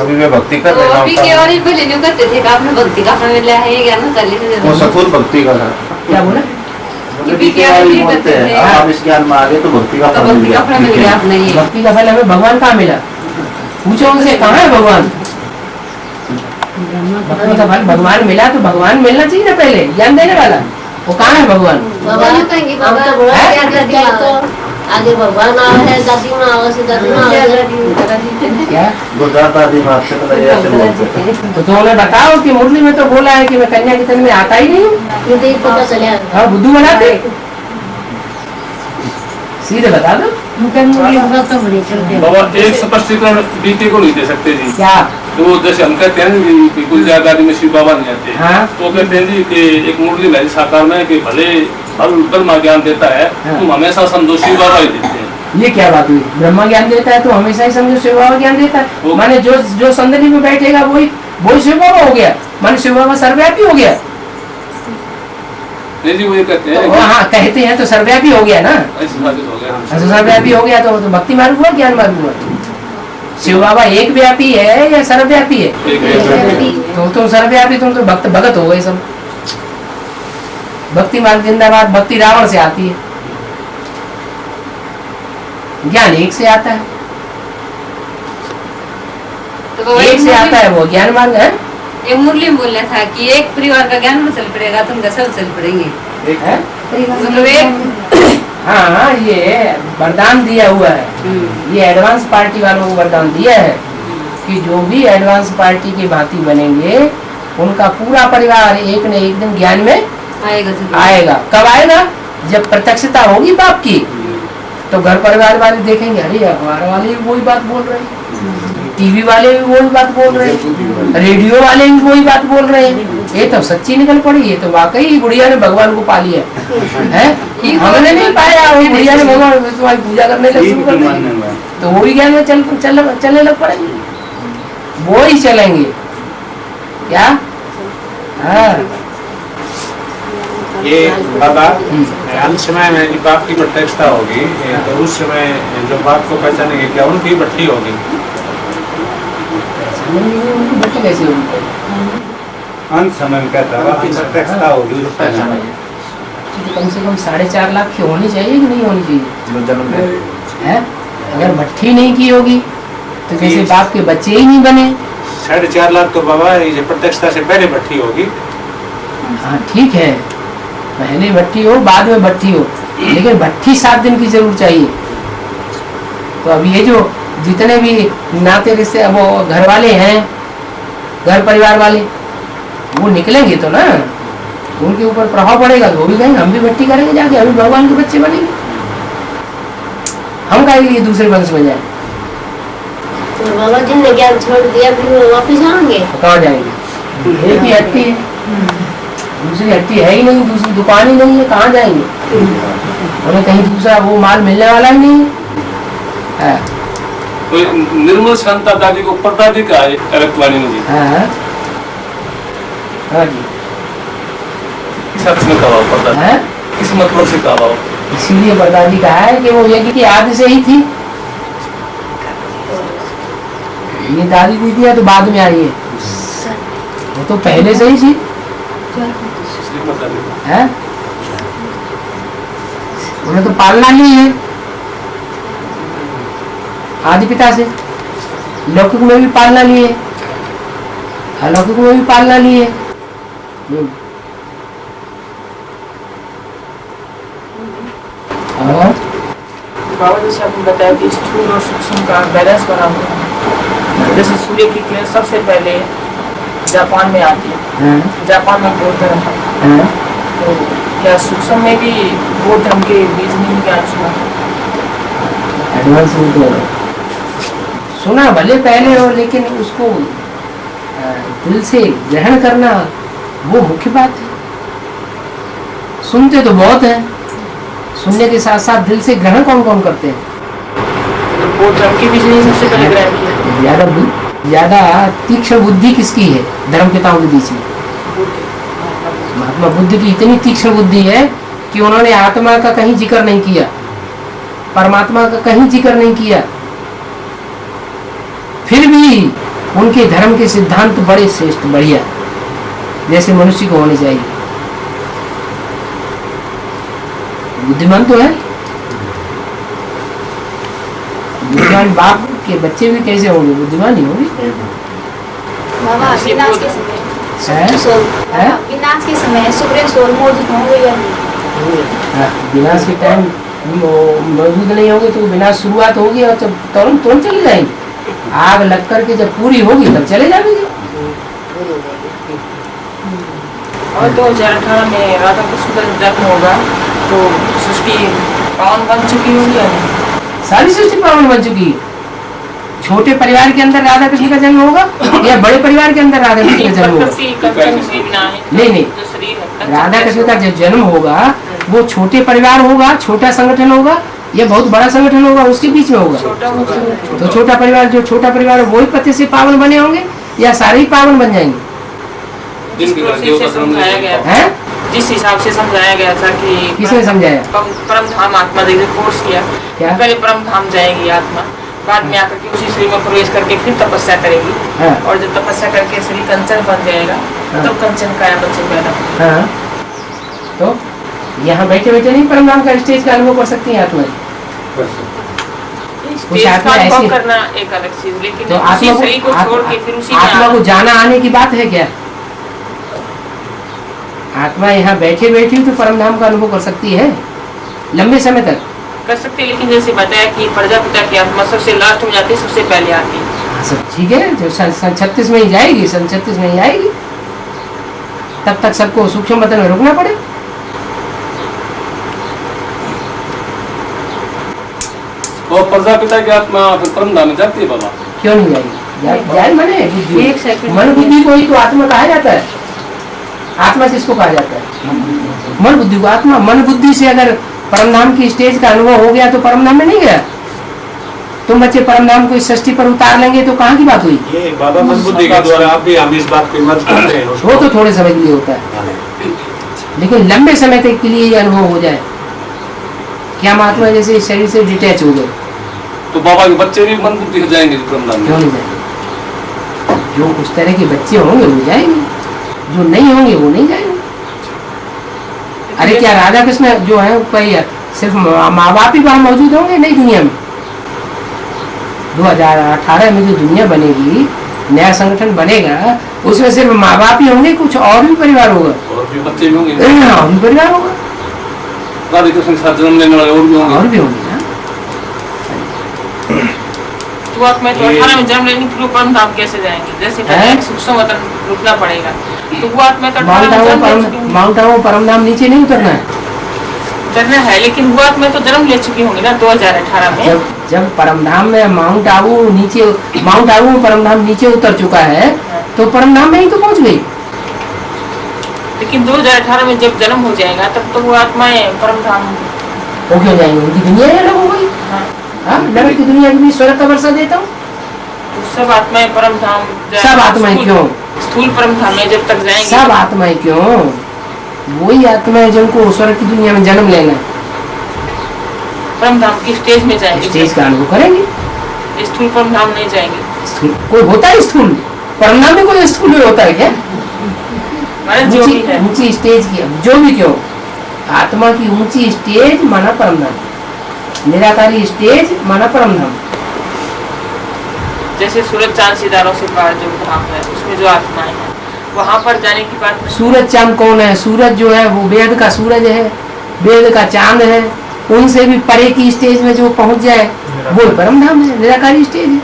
Speaker 6: अभी मैं भक्ति कर रहा हूँ,
Speaker 7: पहले नहीं करते थे, आपने भक्ति का फल मिला है, ये ज्ञान
Speaker 6: वो सफल भक्ति का था।
Speaker 1: क्या बोला?
Speaker 6: बोलते हैं आप इस ज्ञान में आ गए तो भक्ति का फल मिल गया।
Speaker 1: भक्ति का फल हमें भगवान कहाँ मिला? पूछो उनसे, कहाँ है भगवान? भक्ति का फल भगवान मिला तो भगवान मिलना चाहिए ना, पहले ज्ञान देने वाला, वो कहाँ है भगवान?
Speaker 8: आगे भगवान आवा है, दादी माँ आवा से दादी माँ
Speaker 1: क्या
Speaker 6: गुजरात आदि बात से
Speaker 1: तो हमें बताओ कि मुरली में तो बोला है कि मैं कन्या के तन में आता ही नहीं हूँ,
Speaker 8: पता चले।
Speaker 1: हाँ बुद्धू बनाते, सीधे बता दो।
Speaker 3: बाबा एक स्पष्टीकरण बीते को नहीं दे सकते जी।
Speaker 1: क्या?
Speaker 3: तो जैसे हम कहते हैं कि गुलजार आदि में शिव बाबा नहीं आते,
Speaker 1: हाँ? तो
Speaker 3: कहते हैं जी कि एक मुरली में साकार में कि भले ब्रह्मा ज्ञान देता है,
Speaker 1: हाँ?
Speaker 3: तुम हमेशा समझो शिव बाबा ही देते हैं।
Speaker 1: ये क्या बात हुई? ब्रह्मा ज्ञान देता है तो हमेशा ही समझो शिव बाबा ज्ञान देता है, माने जो संदर्भ में बैठेगा वही शिव बाबा हो गया, माने शिव बाबा सर्वव्यापी हो गया।
Speaker 3: नहीं जी, वो ये कहते हैं
Speaker 1: तो हाँ कहते हैं तो सर्वव्यापी हो गया ना, सर्वव्यापी हो गया तो भक्ति मार्ग हुआ, ज्ञान मार्ग हुआ। शिव बाबा एक व्यापी है या सर्वव्यापी है? तो तुम सर्वव्यापी, तुम तो भगत हो गए सब। भक्ति मार्ग जिंदाबाद। भक्ति रावण से आती है, ज्ञान एक से आता है,
Speaker 7: तो
Speaker 1: एक से आता है वो ज्ञान मार्ग है।
Speaker 7: एक मुरली में बोल रहा था कि एक परिवार का ज्ञान में चल पड़ेगा, तुम सब चल पड़ेंगे, मतलब एक।
Speaker 1: हाँ ये वरदान दिया हुआ है, ये एडवांस पार्टी वालों को वरदान दिया है कि जो भी एडवांस पार्टी की भांति बनेंगे उनका पूरा परिवार एक न एक दिन ज्ञान में आएगा। कब आएगा? जब प्रत्यक्षता होगी बाप की, तो घर परिवार वाले देखेंगे, अरे अखबार वाले भी वही बात बोल रहे हैं, टीवी वाले भी वही बात बोल रहे हैं, रेडियो वाले भी वही बात बोल रहे हैं, ये तो सच्ची निकल पड़ी, ये तो वाकई गुड़िया ने भगवान को पा लिया है। हमने नहीं पाया, वो गुड़िया ने भगवान तुम्हारी पूजा करने लग शुरू कर दी, तो वो ही ज्ञान में चलने लग पड़ेंगे, वो ही चलेंगे क्या। हाँ
Speaker 4: ये बाबा अंत समय में जब बाप की प्रतिष्ठा होगी तो उस समय जो बाप को पहचानेंगे क्या उनकी भट्टी होगी?
Speaker 1: भट्टी कैसी होगी?
Speaker 4: अंत समय में कहता है प्रतिष्ठा होगी उस समय।
Speaker 1: कम से कम 4.5 लाख की होनी चाहिए कि नहीं होनी चाहिए है? अगर भट्टी नहीं की होगी तो जैसे बाप के बच्चे ही नहीं बने।
Speaker 4: 4.5 लाख तो बाबा ये प्रतिष्ठा से पहले भट्टी होगी।
Speaker 1: हाँ ठीक है, पहले भट्टी हो बाद में भट्टी हो, लेकिन भट्टी 7 दिन की जरूर चाहिए। तो अब ये जो जितने भी नाते रिश्ते वो घर वाले हैं, घर परिवार वाले, वो निकलेंगे तो ना, उनके ऊपर प्रभाव पड़ेगा तो वो भी कहेंगे हम भी भट्टी करेंगे जाके, हम भी भगवान के बच्चे बनेंगे, हम कहेंगे ये दूसरे वंश में जाए।
Speaker 8: तो बाबा जी ने ज्ञान छोड़ दिया फिर वो वापिस आएंगे?
Speaker 1: कहाँ जाएंगे? एक ही हट्टी है, दूसरी हट्टी है ही नहीं, दूसरी दुकान ही नहीं है, कहाँ जाएंगे? हमें कहीं दूसरा वो माल मिलने वाला ही नहीं है।
Speaker 3: तो निर्मल शांता दादी को परदादी का है अरक्तवाणी में जी।
Speaker 1: हाँ जी,
Speaker 3: किस अर्थ में कहा परदादी? किस मतलब से कहा?
Speaker 1: इसीलिए परदादी कहा है कि वो यज्ञ की आदि से ही थी। ये दादी दीदी है तो बाद में आई है, वो तो पहले से ही थी है? उन्हें तो पालना ली है आदि पिता से, लौकिक में भी पालना ली है, अलौकिक में भी पालना ली है। और
Speaker 2: बाबा जैसे आपने बताया कि स्थूल और सूक्ष्म का बैलेंस बना हुआ है। जैसे सूर्य की किरण सबसे पहले जापान में आती है, जापान में बौद्ध धर्म है, तो क्या सूक्ष्म में भी बौद्ध धर्म के बीज नहीं ज्ञान सुना?
Speaker 1: एडवांस में तो सुना भले पहले हो, लेकिन उसको दिल से ग्रहण करना वो मुख्य बात है। सुनते तो बहुत है, सुनने के साथ साथ दिल से ग्रहण कौन कौन करते हैं?
Speaker 2: बौद्ध धर्म के बीज नहीं सबसे पहले ग्रहण किया।
Speaker 1: ज्यादा तीक्ष्ण बुद्धि किसकी है धर्म पिताओं के बीच में? महात्मा बुद्ध की इतनी तीक्ष्ण बुद्धि है कि उन्होंने आत्मा का कहीं जिक्र नहीं किया, परमात्मा का कहीं जिक्र नहीं किया, फिर भी उनके धर्म के सिद्धांत बड़े श्रेष्ठ बढ़िया, जैसे मनुष्य को होने चाहिए। बुद्धिमान तो है, बुद्धिमान बाप के बच्चे भी कैसे होंगे? बुद्धिमान ही होंगे।
Speaker 9: बाबा विनाश के समय विनाश के समय सुग्रीव सोल मौजूद होंगे या नहीं?
Speaker 1: विनाश के टाइम मौजूद नहीं होंगे तो विनाश शुरुआत होगी और जब तुरंत चले जाएंगे। आग लग करके जब पूरी होगी तब चले जाएंगे।
Speaker 2: और 2018 में राधा कृष्ण का जन्म होगा तो सृष्टि पावन बन चुकी होगी या नहीं?
Speaker 1: सारी सृष्टि पावन बन चुकी है। छोटे परिवार के अंदर राधा कृष्ण का जन्म होगा या बड़े परिवार के अंदर राधा कृष्ण का जन्म होगा? नहीं, राधा कृष्ण का जो जन्म होगा वो छोटे परिवार होगा, छोटा संगठन होगा या बहुत बड़ा संगठन होगा, उसके बीच में होगा। तो छोटा परिवार, जो छोटा परिवार है वही पति से पावन बने होंगे या सारे ही पावन बन जाएंगे?
Speaker 2: जिस हिसाब से समझाया गया था कि
Speaker 1: किसने समझाया?
Speaker 2: परम धाम आत्मा देखिए फोर्स किया
Speaker 1: क्या?
Speaker 2: पहले परम धाम जाएगी आत्मा, बाद में आकर के उसी शरीर में प्रवेश करके फिर तपस्या करेगी। और जब तपस्या करके शरीर कंचन बन जाएगा तब कंचन काया बच्चे पैदा होंगे।
Speaker 1: तो यहाँ बैठे बैठे नहीं परम धाम का स्टेज का अनुभव कर सकती है आत्मा?
Speaker 2: स्टेज का अनुभव करना एक अलग चीज, लेकिन
Speaker 1: तो
Speaker 2: उसी शरीर को छोड़ के फिर उसी
Speaker 1: आत्मा को जाना आने की बात है क्या? आत्मा यहाँ बैठे बैठे तो परम धाम का अनुभव कर सकती है लंबे समय तक
Speaker 2: कर सकती है, लेकिन जैसे बताया कि प्रजापिता की आत्मा सबसे लास्ट में जाती है, सबसे पहले आती है।
Speaker 1: सब ठीक है, जो सन 36 में ही जाएगी, सन 36 में ही आएगी, तब तक सबको सूक्ष्म बतन में रुकना पड़े।
Speaker 3: तो प्रजापिता की आत्मा फिर परम धाम में जाती है बाबा?
Speaker 1: क्यों नहीं जाएगी? जाए माने बुद्धि,
Speaker 5: एक सेकंड।
Speaker 1: मन बुद्धि को ही तो आत्मा कहा जाता है। आत्मा से इसको कहा जाता है, मन बुद्धि को आत्मा। मन बुद्धि से अगर परमधाम की स्टेज का अनुभव हो गया तो परमधाम में नहीं गया। तुम बच्चे परमधाम को इस षष्ठी पर उतार लेंगे तो कहाँ की बात हुई?
Speaker 4: ये बाबा मन बुद्धि के द्वारा आप भी हम इस बात को मर्ज करते हैं
Speaker 1: वो तो थोड़े समय के लिए होता है, लेकिन लंबे समय तक के लिए ये अनुभव हो जाए कि हम आत्मा जैसे इस शरीर से डिटैच हो गए।
Speaker 3: तो बाबा के बच्चे भी मन बुद्धि से जाएंगे परमधाम
Speaker 1: क्यों
Speaker 3: में?
Speaker 1: नहीं जाएंगे? जो उस तरह के बच्चे होंगे वो जाएंगे, जो नहीं होंगे वो नहीं जाएंगे। अरे क्या राधा कृष्ण जो है कोई सिर्फ माँ बाप ही वहाँ मौजूद होंगे? नहीं, दुनिया में 2018 में जो दुनिया बनेगी, नया संगठन बनेगा, उसमें सिर्फ माँ बाप ही होंगे, कुछ और भी परिवार होगा,
Speaker 3: और भी बच्चे भी होंगे,
Speaker 1: और भी परिवार होगा,
Speaker 3: राधे कृष्ण के साथ जन्म लेने वाले और भी होंगे।
Speaker 1: ना।
Speaker 2: तो आत्मा तो 18 में जन्म लेने के लिए परम धाम कैसे जाएंगे? जैसे
Speaker 1: हैं?
Speaker 2: सूक्ष्म वतन रुकना पड़ेगा, तो वो आत्मा तो 18 में जन्म ले चुकी होंगी।
Speaker 1: माउंट आबू परमधाम नीचे नहीं उतरना है।
Speaker 2: उतरना है, लेकिन वो आत्मा तो जन्म ले चुकी होंगी ना 2018 में।
Speaker 1: जब परमधाम में माउंट आबू में परमधाम नीचे उतर चुका है तो परमधाम में ही तो पहुंच गई।
Speaker 2: लेकिन 2018 में जब जन्म हो जाएगा तब तो वो आत्माएं परम धाम
Speaker 1: वो क्यों जाएंगे? उनकी दुनिया ही अलग हो गई। हाँ, नरक की दुनिया भी स्वर्ग का वर्षा देता हूँ।
Speaker 2: तो सब आत्माएं परम धाम,
Speaker 1: सब आत्माएं क्यों?
Speaker 2: स्थूल परम धाम में जब तक जाएंगे।
Speaker 1: सब आत्माएं क्यों? वही आत्माएं जिनको स्वर्ग की दुनिया में जन्म लेना,
Speaker 2: परम धाम की स्टेज में जाएंगे,
Speaker 1: स्टेज का अनुभव करेंगे।
Speaker 2: स्थूल परम धाम नहीं जाएंगे।
Speaker 1: कोई होता है स्थूल परमधाम में? कोई स्थूल में होता है क्या?
Speaker 2: जो भी है
Speaker 1: ऊंची स्टेज की, जो भी क्यों, आत्मा की ऊंची स्टेज माना परमधाम, निराकारी स्टेज माना परमधाम।
Speaker 2: जैसे सूरज चांद सितारों से पार जो धाम है उसमें जो आत्माएं हैं वहाँ पर जाने की बात नहीं।
Speaker 1: सूरज चांद कौन है? सूरज जो है वो वेद का सूरज है, वेद का चांद है। उनसे भी परे की स्टेज में जो पहुंच जाए वो परमधाम है, निराकारी स्टेज है।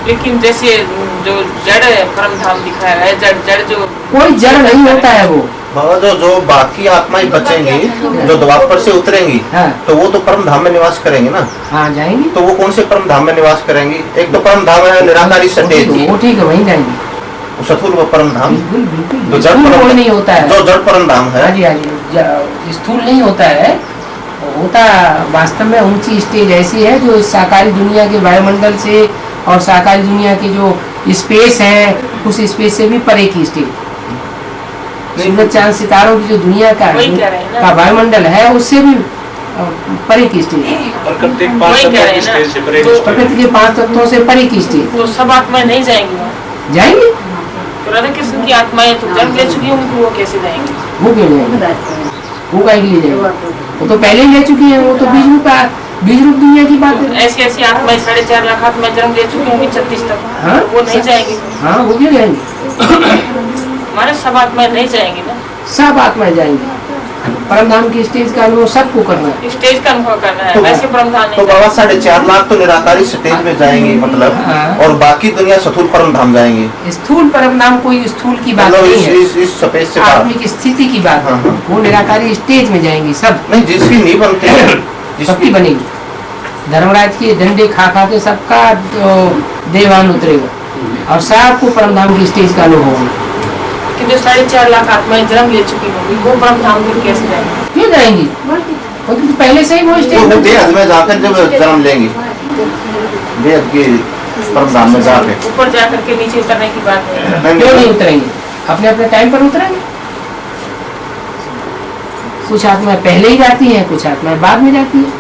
Speaker 2: लेकिन जैसे जो जड़ परम धाम दिखाया है, जड़ जो
Speaker 1: कोई जड़ नहीं होता है वो।
Speaker 6: बाबा जो बाकी आत्माएं बचेंगी, जो द्वापर से उतरेंगी,
Speaker 1: हाँ।
Speaker 6: तो वो तो परम धाम में निवास करेंगे ना?
Speaker 1: हाँ, जाएंगी।
Speaker 6: तो वो कौन से परम धाम में निवास करेंगी? एक तो परम धाम है निराकारी स्टेज,
Speaker 1: वो ठीक है, वहीं जाएंगी।
Speaker 6: सथुर व परम धाम,
Speaker 1: बिल्कुल बिल्कुल।
Speaker 6: जो जड़
Speaker 1: स्थूल
Speaker 6: परम
Speaker 1: कोई नहीं होता है,
Speaker 6: जो जड़ परम धाम है।
Speaker 1: हाँ जी, हाँ जी, स्थूल नहीं होता है। होता वास्तव में ऊंची स्टेज ऐसी है जो इस साकारी दुनिया के वायुमंडल से और साकारी दुनिया की जो स्पेस है उस स्पेस से भी परे की स्टेज। सूरज चांद सितारों की जो दुनिया का वायुमंडल है उससे भी परे की स्टेज,
Speaker 4: प्रकृति के 5 तत्वों स्टेज से परे की स्टेज।
Speaker 1: प्रकृति के 5 तत्वों से परे की स्टेज।
Speaker 2: तो सब आत्माएं नहीं जाएंगी वहाँ?
Speaker 1: जाएंगे।
Speaker 2: तो राधा कृष्ण की आत्माएं तो जन्म ले चुकी होंगी, वो कैसे जाएंगे?
Speaker 1: वो क्यों जाएंगे? वो काहे के लिए जाएंगे? वो तो पहले ही ले चुकी है, वो तो बीज रूप दुनिया की बात है।
Speaker 2: ऐसी ऐसी आत्माएं 4.5 लाख आत्माएं जन्म ले चुकी होंगी 36 तक।
Speaker 1: हाँ?
Speaker 2: वो नहीं जाएंगी?
Speaker 1: हाँ, वो क्यों जाएंगे?
Speaker 2: हमारे सब आत्माएं नहीं जाएंगी ना?
Speaker 1: सब आत्माएं जाएंगी। परमधाम की स्टेज का अनुभव सबको करना है।
Speaker 2: स्टेज का अनुभव करना है,
Speaker 6: तो
Speaker 2: वैसे परमधाम
Speaker 6: तो
Speaker 2: नहीं
Speaker 6: बाबा 4.5 लाख तो निराकारी स्टेज में जाएंगे मतलब,
Speaker 1: हाँ।
Speaker 6: और बाकी दुनिया सथुर परम धाम जाएंगे।
Speaker 1: स्थूल परमधाम कोई स्थूल की बात
Speaker 6: मतलब
Speaker 1: नहीं है,
Speaker 6: इस सफेद से बाहर।
Speaker 1: आत्मिक स्थिति की बात है।
Speaker 6: हाँ।
Speaker 1: वो निराकारी स्टेज में जाएंगी सब।
Speaker 6: नहीं, जिसकी नहीं बनती
Speaker 1: सबकी बनेगी। धर्मराज के डंडे खा खा के सबका देवान उतरेगा और सबको परमधाम की स्टेज का अनुभव होगा।
Speaker 2: कि जो 4.5 लाख आत्माएं जन्म ले चुकी होंगी वो परमधाम में कैसे जाएंगी?
Speaker 1: क्यों जाएंगी? वो तो पहले से ही वो स्टेज
Speaker 6: तो बेहद में जाकर जब जन्म लेंगे, बेहद के परम धाम में जाके
Speaker 2: ऊपर जाकर के नीचे उतरने की बात नहीं।
Speaker 1: क्यों नहीं उतरेंगे? अपने अपने टाइम पर उतरेंगे। कुछ आत्माएं पहले ही जाती हैं, कुछ आत्माएं बाद में जाती है।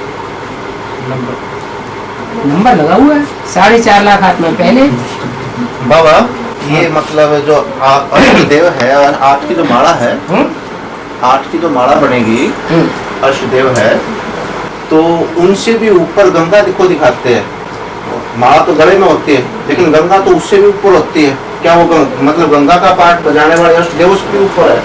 Speaker 1: नंबर लगा हुआ है। 4.5 लाख आत्माएं पहले।
Speaker 6: बाबा ये मतलब जो अष्टदेव है और 8 की जो माला है, 8 की जो माला बनेगी अष्टदेव है, तो उनसे भी ऊपर गंगा को दिखाते हैं। माला तो गले में होती है लेकिन गंगा तो उससे भी ऊपर होती है। क्या वो मतलब गंगा का पाठ बजाने वाले अष्टदेव उसके भी ऊपर है,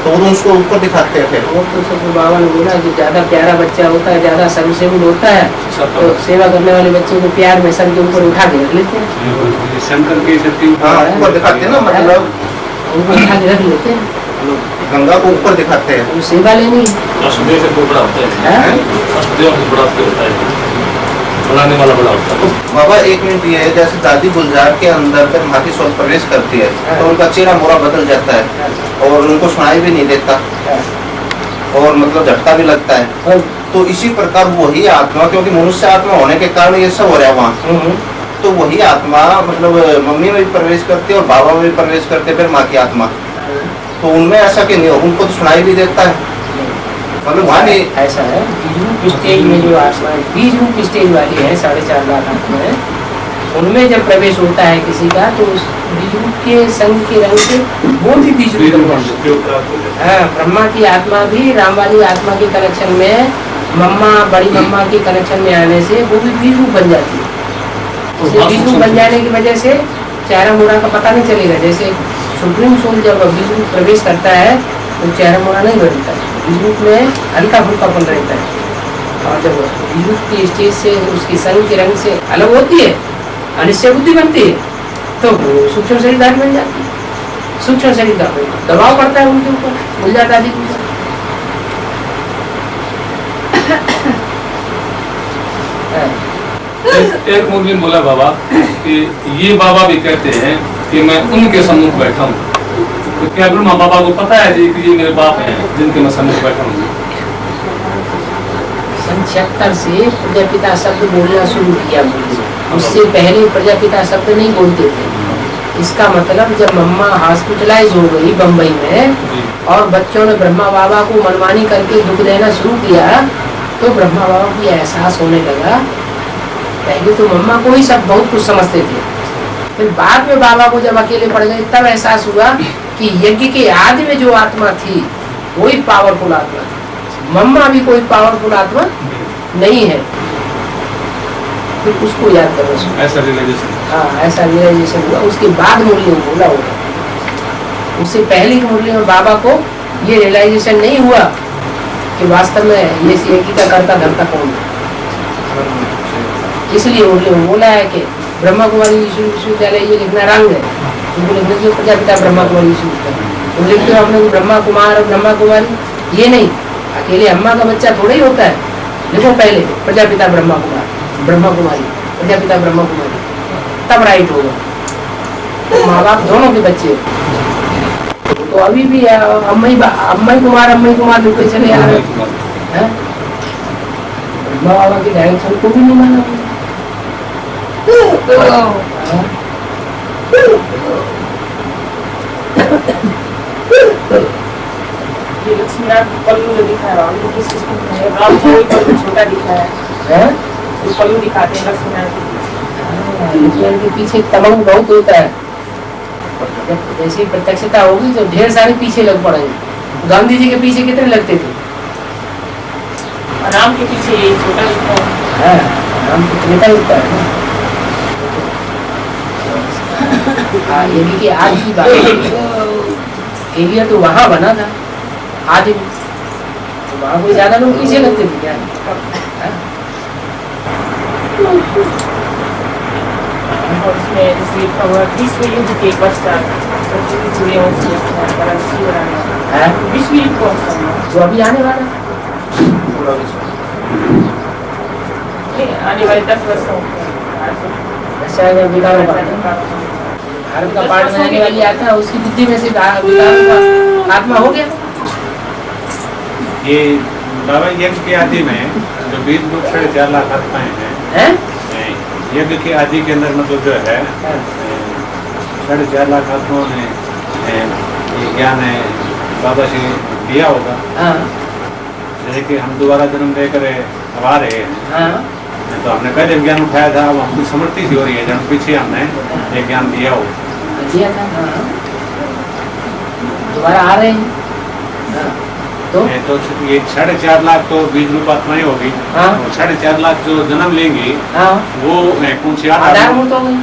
Speaker 6: तो वो उसको ऊपर दिखाते हैं।
Speaker 1: वो तो सब बाबा ने बोला जो ज्यादा प्यारा बच्चा होता है, ज्यादा सर्वसेवक होता है, तो सेवा करने वाले बच्चों को प्यार में सर के ऊपर उठा के रख लेते हैं।
Speaker 4: शंकर के शक्ति
Speaker 6: हाँ, ऊपर दिखाते हैं ना, मतलब
Speaker 1: ऊपर उठा के रख लेते हैं।
Speaker 6: गंगा को ऊपर दिखाते हैं।
Speaker 1: वो सेवा लेनी
Speaker 3: अष्टदेव से कोई बड़ा होता है,
Speaker 1: है।
Speaker 3: अष्टदेव से बड़ा होता है। बनाने वाला बड़ा होता है।
Speaker 6: बाबा एक मिनट, ये है जैसे दादी गुलजार के अंदर जब माँ की सोच प्रवेश करती है तो उनका चेहरा मोरा बदल जाता है और उनको सुनाई भी नहीं देता और मतलब झटका भी लगता है। तो इसी प्रकार वही आत्मा, क्योंकि मनुष्य आत्मा होने के कारण ये सब हो रहा है वहाँ, तो वही आत्मा मतलब मम्मी में भी प्रवेश करती है और बाबा में भी प्रवेश करते हैं, फिर माँ की आत्मा। तो उनमें ऐसा क्यों नहीं हो, उनको तो सुनाई भी देता है, मतलब वहाँ नहीं।
Speaker 1: ऐसा है बीज रूप स्टेज में जो आत्मा है, बीज रूप स्टेज वाली है 4.5 लाख आत्माएं, उनमें जब प्रवेश होता है किसी का तो उस बीज रूप के संग के रंग से वो भी बीज रूप, ब्रह्मा की आत्मा भी राम वाली आत्मा के कनेक्शन में, मम्मा बड़ी मम्मा के कनेक्शन में आने से वो भी बीज रूप बन जाती है। बीज रूप बन जाने की वजह से चेहरा मोड़ा का पता नहीं चलेगा। जैसे सुप्रीम सोल जब बीज रूप प्रवेश करता है तो चेहरा मोड़ा नहीं बनता है, बीज रूप में हल्का फुल्कापन रहता है। और जब बीज रूप की स्टेज से उसकी संग के रंग से अलग होती है, अनिश्चय बुद्धि बनती है, तो सूक्ष्म शरीरधारी बन जाती है। सूक्ष्म शरीर का दबाव पड़ता है उनके ऊपर, गुलजार दादी के ऊपर।
Speaker 3: एक मुर्गी बोला बाबा कि ये बाबा भी कहते हैं कि मैं उनके सम्मुख बैठा हूँ, तो क्या ब्रह्मा बाबा को पता है जी कि ये मेरे बाप हैं जिनके मैं सम्मुख बैठा हूँ?
Speaker 1: 76 से प्रजापिता शब्द बोलना शुरू किया मुर्गी, उससे पहले प्रजापिता शब्द नहीं बोलते थे। इसका मतलब जब मम्मा हॉस्पिटलाइज हो गई बम्बई में और बच्चों ने ब्रह्मा बाबा को मनमानी करके दुख देना शुरू किया, तो ब्रह्मा बाबा को एहसास होने लगा। पहले तो मम्मा को ही सब बहुत कुछ समझते थे, फिर बाद में बाबा को जब अकेले पड़ गए तब एहसास हुआ कि यज्ञ के आदि में जो आत्मा थी वही पावरफुल आत्मा थी, मम्मा भी कोई पावरफुल आत्मा नहीं है। फिर उसको याद करो,
Speaker 3: ऐसा रियलाइजेशन,
Speaker 1: हाँ ऐसा रियलाइजेशन हुआ। उसके बाद मुरली में बोला होगा, उससे पहले की मुरली में बाबा को ये रियलाइजेशन नहीं हुआ कि वास्तव में ये यज्ञ का करता धरता कौन है। इसलिए मुरली में बोला है कि ब्रह्मा कुमारी विश्वविद्यालय ये लिखना रंग है, उनको लिखने जो प्रजापिता ब्रह्मा कुमारी विश्वविद्यालय, तुम लिखते हो अपने ब्रह्मा कुमार और ब्रह्मा कुमारी, ये नहीं, अकेले अम्मा का बच्चा थोड़ा ही होता है। लिखो पहले प्रजापिता ब्रह्मा कुमार ब्रह्मा कुमारी, प्रजापिता ब्रह्मा कुमारी, तब राइट होगा। तो माँ बाप दोनों के बच्चे, तो अभी भी अम्मा कुमार लिखते चले आ रहे हैं। ब्रह्मा बाबा की डायरेक्शन को भी नहीं माना।
Speaker 2: ये लक्ष्मीनाथ पल्लू जो दिखा है किस सिस्टम में है, राम को वही पल्लू छोटा दिखा है, जो पल्लू दिखाते हैं लक्ष्मीनाथ
Speaker 1: के पीछे तमंग बहुत होता है। जैसी प्रत्यक्षता होगी तो ढेर सारे पीछे लग पड़ेंगे। गांधी जी के पीछे कितने लगते थे?
Speaker 2: राम के पीछे ये छोटा दिखा है,
Speaker 1: राम तो छोटा होता है। यदि कि आज की बात एरिया तो वहाँ बना था आदि, तो वहाँ कोई ज्यादा लोग पीछे लगते थे क्या?
Speaker 2: और इसमें जैसे लिखा हुआ विश्व युद्ध के पश्चात विश्व युद्ध कौन सा
Speaker 1: जो अभी आने वाला
Speaker 2: आने वाले 10 वर्षों
Speaker 1: भारत का पार्ट में आने वाली आता है, उसकी बुद्धि में से आत्मा हो गया।
Speaker 4: ये बाबा यज्ञ के आदि में जो 20 लोग 4.5 लाख आत्माएं हैं, यज्ञ के आदि के अंदर मतलब जो है 4.5 लाख आत्माओं ने ये ज्ञान है बाबा से दिया होगा। जैसे कि हम दोबारा जन्म लेकर अब आ रहे हैं, तो हमने पहले ज्ञान उठाया था, अब हमको समृद्धि सी हो रही है, जन्म पीछे हमने ये ज्ञान दिया हो
Speaker 1: दोबारा आ रहे हैं। तो
Speaker 4: ये 4.5 लाख तो बीज रूप आत्माएं होगी, 4.5 लाख जो जन्म लेंगी वो कौन सी
Speaker 1: आधार मूर्त हो गई।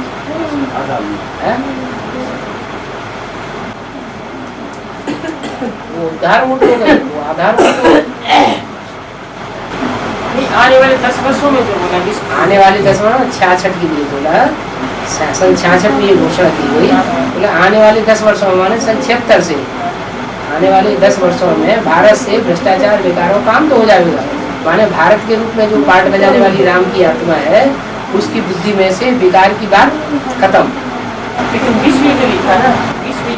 Speaker 1: वो आधार मूर्त हो गई, वो आधार मूर्त हो गई।
Speaker 2: आने वाले 10 वर्षों में जो बोला,
Speaker 1: आने वाले 10 वर्षों में 66 के लिए बोला, सन 66 में ये घोषणा की गई। बोला आने वाले 10 वर्षों में, माने सन 76 से आने वाले 10 वर्षों में भारत से भ्रष्टाचार बेकारों काम तो हो जाएगा। माने भारत के रूप में जो पाठ बजाने वाली राम की आत्मा है, उसकी बुद्धि में से विकार की बात खत्म।
Speaker 2: लेकिन विश्व युद्ध लिखा ना,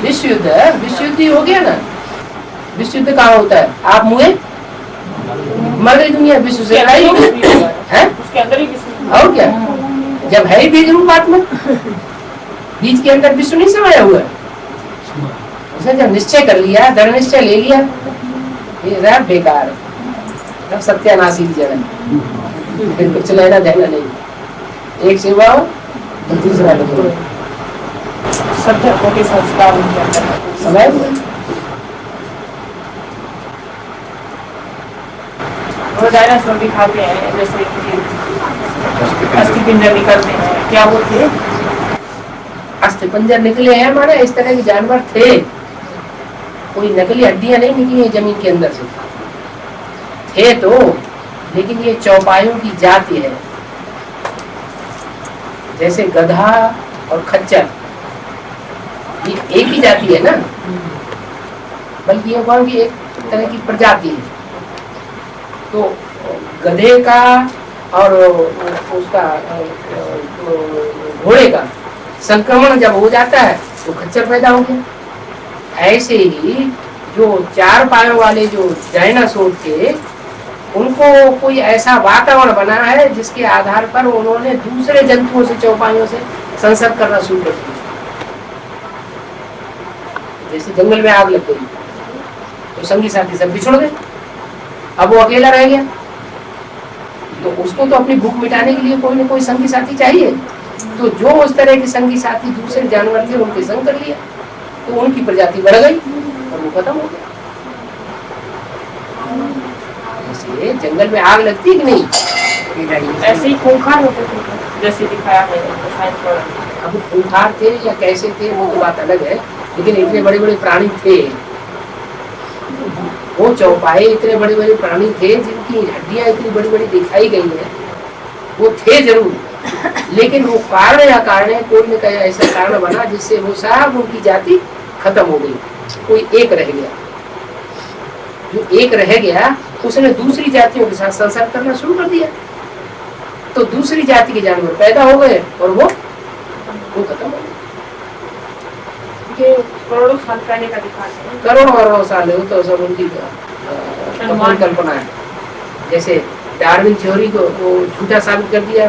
Speaker 1: विश्व युद्ध है, विश्व युद्ध ही हो गया ना। विश्व युद्ध कहाँ होता है? आप मुए मर गई दुनिया, विश्व से लड़ाई है
Speaker 2: उसके अंदर ही विश्व।
Speaker 1: और क्या, जब है ही बीज रूप आत्मा, बीज के अंदर विश्व नहीं समाया हुआ है। उसने जब निश्चय कर लिया, दृढ़ निश्चय ले लिया, ये रहा बेकार, अब सत्यानाशी की जगह, फिर कुछ लेना देना नहीं। एक सेवा हो तो दूसरा लगो,
Speaker 2: सत्य के संस्कार उनके अंदर
Speaker 1: समय
Speaker 2: वो डायनासोर दिखाते हैं, जैसे कि अस्थि पिंजर निकलते हैं, क्या वो थे?
Speaker 1: अस्थि पंजर निकले हैं, माने इस तरह के जानवर थे, कोई नकली हड्डियां नहीं निकली है जमीन के अंदर से, थे तो, लेकिन ये चौपायों की जाति है। जैसे गधा और खच्चर ये एक ही जाति है ना, बल्कि ये कौन की एक तरह की प्रजाति है। तो गधे का और उसका घोड़े का संक्रमण जब हो जाता है तो खच्चर पैदा हो गया। ऐसे ही जो चार पायों वाले जो डायनासोर थे, उनको कोई ऐसा वातावरण बना है जिसके आधार पर उन्होंने दूसरे जंतुओं से, चौपाइयों से संसर्ग करना शुरू कर दिया। जैसे जंगल में आग लग गई तो संगी साथी सब बिछुड़ गए, अब वो अकेला रह गया, तो उसको तो अपनी भूख मिटाने के लिए कोई ना कोई संगी साथी चाहिए। तो जो उस तरह के संगी साथी दूसरे जानवर थे, उनके संग कर लिया, तो उनकी प्रजाति बढ़ गई और वो खत्म हो गया। इसलिए जंगल में आग लगती है कि नहीं?
Speaker 2: ऐसे ही खूंखार होते थे, जैसे दिखाया है साइंस पर।
Speaker 1: अब खूंखार थे या कैसे थे वो तो बात अलग है, लेकिन इतने बड़े बड़े प्राणी थे, वो चौपाए इतने बड़े बड़े प्राणी थे जिनकी हड्डियां इतनी बड़ी बड़ी दिखाई गई है, वो थे जरूर, लेकिन वो कारण या कारण कोई न कोई ऐसा कारण बना जिससे वो साहब उनकी जाति खत्म हो गई, कोई एक रह गया। जो एक रह गया उसने दूसरी जातियों के साथ संसर्ग करना शुरू कर दिया, तो दूसरी जाति के जानवर पैदा हो गए और वो खत्म हो गए।
Speaker 2: करोड़ों साल पहले का दिखाते हैं,
Speaker 1: करोड़ों अरबों साल है, वो तो सब उनकी कल्पना है। जैसे डार्विन थ्योरी को वो झूठा साबित कर दिया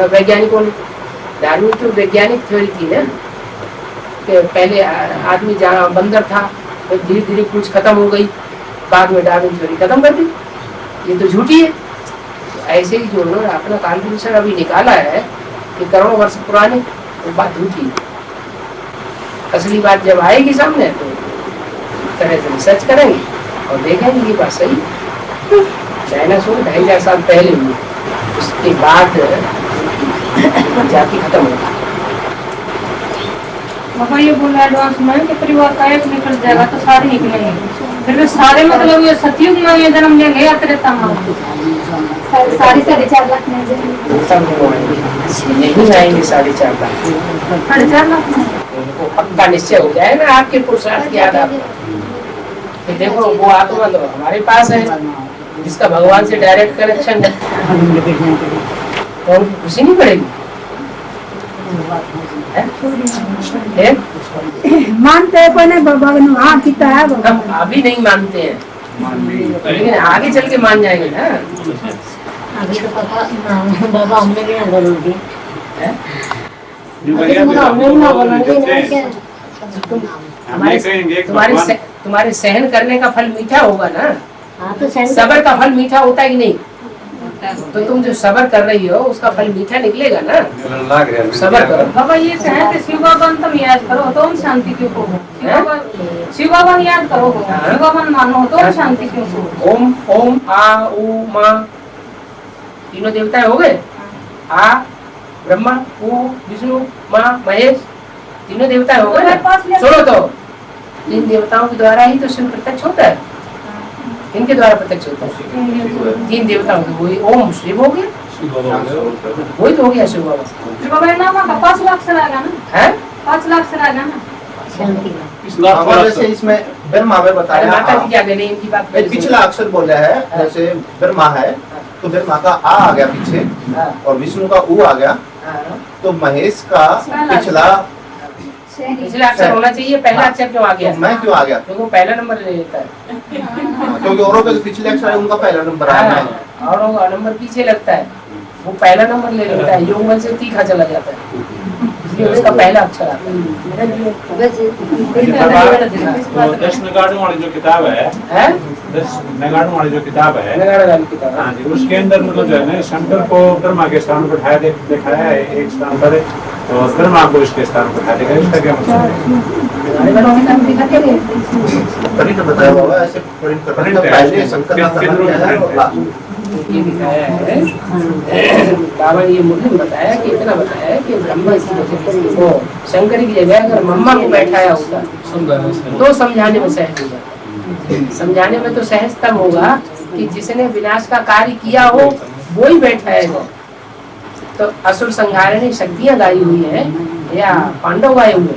Speaker 1: वैज्ञानिकों ने। डार्विन तो वैज्ञानिक थ्योरी थी ना, कि पहले आदमी जहाँ बंदर था तो धीरे धीरे कुछ खत्म हो गई, बाद में डार्विन थ्योरी खत्म कर दी, ये तो झूठी है। तो ऐसे ही जो उन्होंने अपना कॉन्क्लूजन अभी निकाला है कि करोड़ों वर्ष पुराने, वो बात झूठी है। असली बात जब आएगी सामने तो तरह से रिसर्च करेंगे और देखेंगे ये बात सही। डायनासोर 2500 साल पहले हुई, उसके बाद जाति खत्म हो गई।
Speaker 5: बाबा ये बोला एडवांस में कि परिवार का एक निकल जाएगा तो सारे निकलेंगे, फिर भी सारे मतलब ये सतयुग में ये जन्म लेंगे या त्रेता में?
Speaker 9: साढ़े 4.5 लाख नहीं जाएंगे,
Speaker 1: सब नहीं आएंगे 4.5 लाख,
Speaker 5: 4.5 लाख
Speaker 1: उनको पक्का निश्चय हो जाएगा आपके पुरुषार्थ के आधार पर। देखो वो आत्मा तो हमारे पास है जिसका भगवान से डायरेक्ट कनेक्शन है, तो उनको खुशी नहीं पड़ेगी?
Speaker 9: मानते हैं कोई नहीं बाबा ने हाँ किया है बाबा।
Speaker 1: हम अभी नहीं मानते हैं, लेकिन आगे चल के मान जाएंगे ना।
Speaker 8: अभी तो पता बाबा हमने भी ना बोलोगे,
Speaker 1: तुम्हारे सहन करने का फल मीठा होगा ना।
Speaker 8: हाँ तो
Speaker 1: सबर का फल मीठा होता है कि नहीं? तो तुम जो सबर कर रही हो उसका फल मीठा निकलेगा ना। सबर करो।
Speaker 5: बाबा ये कहे कि शिव बाबा तुम याद करो तो हम शांति क्यों हो? शिव बाबा याद करो, शिव बाबा मानो तो हम शांति क्यों हो?
Speaker 1: ओम ओम आ उ मा तीनों देवता हो गए। आ ब्रह्मा, उ विष्णु, माँ महेश, तीनों देवता हो गए। सुनो तो इन देवताओं के द्वारा ही तो शिव प्रत्यक्ष होता है। इनके द्वारा प्रत्यक्ष होता है। 3 देवताओं के, वही ओम शिव हो गया, वही तो हो गया शिव बाबा।
Speaker 5: शिव बाबा नाम का 5 लाख से रहेगा ना?
Speaker 1: है
Speaker 5: 5 लाख से रहेगा ना?
Speaker 3: पिछला
Speaker 6: और
Speaker 3: थोड़ा
Speaker 6: जैसे इसमें ब्रह्मा में बताया
Speaker 1: माता जी क्या कह रही है इनकी बात
Speaker 6: ये पिछला अक्षर बोल रहा है, जैसे ब्रह्मा है तो ब्रह्मा का आ गया पीछे और विष्णु का ऊ आ गया, तो महेश का पिछला
Speaker 1: पिछला अक्षर होना चाहिए, पहला अक्षर क्यों आ गया?
Speaker 6: तो मैं क्यों आ गया?
Speaker 1: क्योंकि वो पहला नंबर ले लेता है,
Speaker 6: क्योंकि औरों के पिछले अक्षर है उनका पहला नंबर आया है।
Speaker 1: औरों का नंबर पीछे लगता है, वो पहला नंबर ले लेता है, योगबल से तीखा चला जाता है, इसलिए उसका पहला अक्षर आता है।
Speaker 4: तो 10 नगाड़ों वाली जो किताब है, 10 नगाड़ों वाली जो किताब है, हाँ जी, उसके अंदर मतलब जो है ना शंकर को ब्रह्मा के स्थान पर दिखाया है एक स्थान पर, और ब्रह्मा को इसके स्थान पर दिखाया है। इसका क्या मतलब है?
Speaker 6: तभी तो बताया बाबा, ऐसे प्रिंट कर रहे हैं पहले शंकर का नाम क्या है और
Speaker 1: ये दिखाया है बाबा ने, ये मुझे बताया कि इतना बताया है कि ब्रह्मा की वजह से वो शंकर की जगह अगर मम्मा को बैठाया होता तो समझाने में सहज होगा, समझाने में तो सहज तब होगा कि जिसने विनाश का कार्य किया हो वो ही बैठाएगा। तो असुर संहारणी शक्तियां गाई हुई है या पांडव गाए हुए,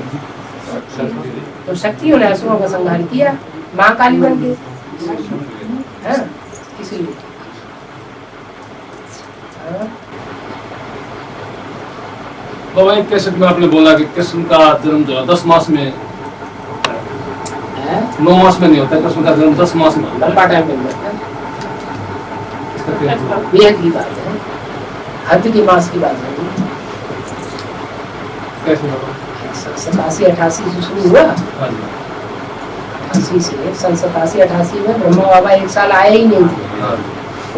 Speaker 1: तो शक्तियों ने असुरों का संहार किया माँ काली बन के, इसलिए
Speaker 3: तो वही कैसेट में आपने बोला कि कृष्ण का जन्म जो है 10 मास में, 9 मास में नहीं होता, कृष्ण का जन्म 10 मास में होता है।
Speaker 1: लंबा टाइम मिल जाता है,
Speaker 3: इसका क्या मतलब?
Speaker 1: बेहद की बात है, हद की मास की बात है।
Speaker 3: कैसे होगा?
Speaker 1: 87-88 से शुरू हुआ, 88 से सन 87-88 में ब्रह्मा बाबा एक साल आए ही नहीं थे।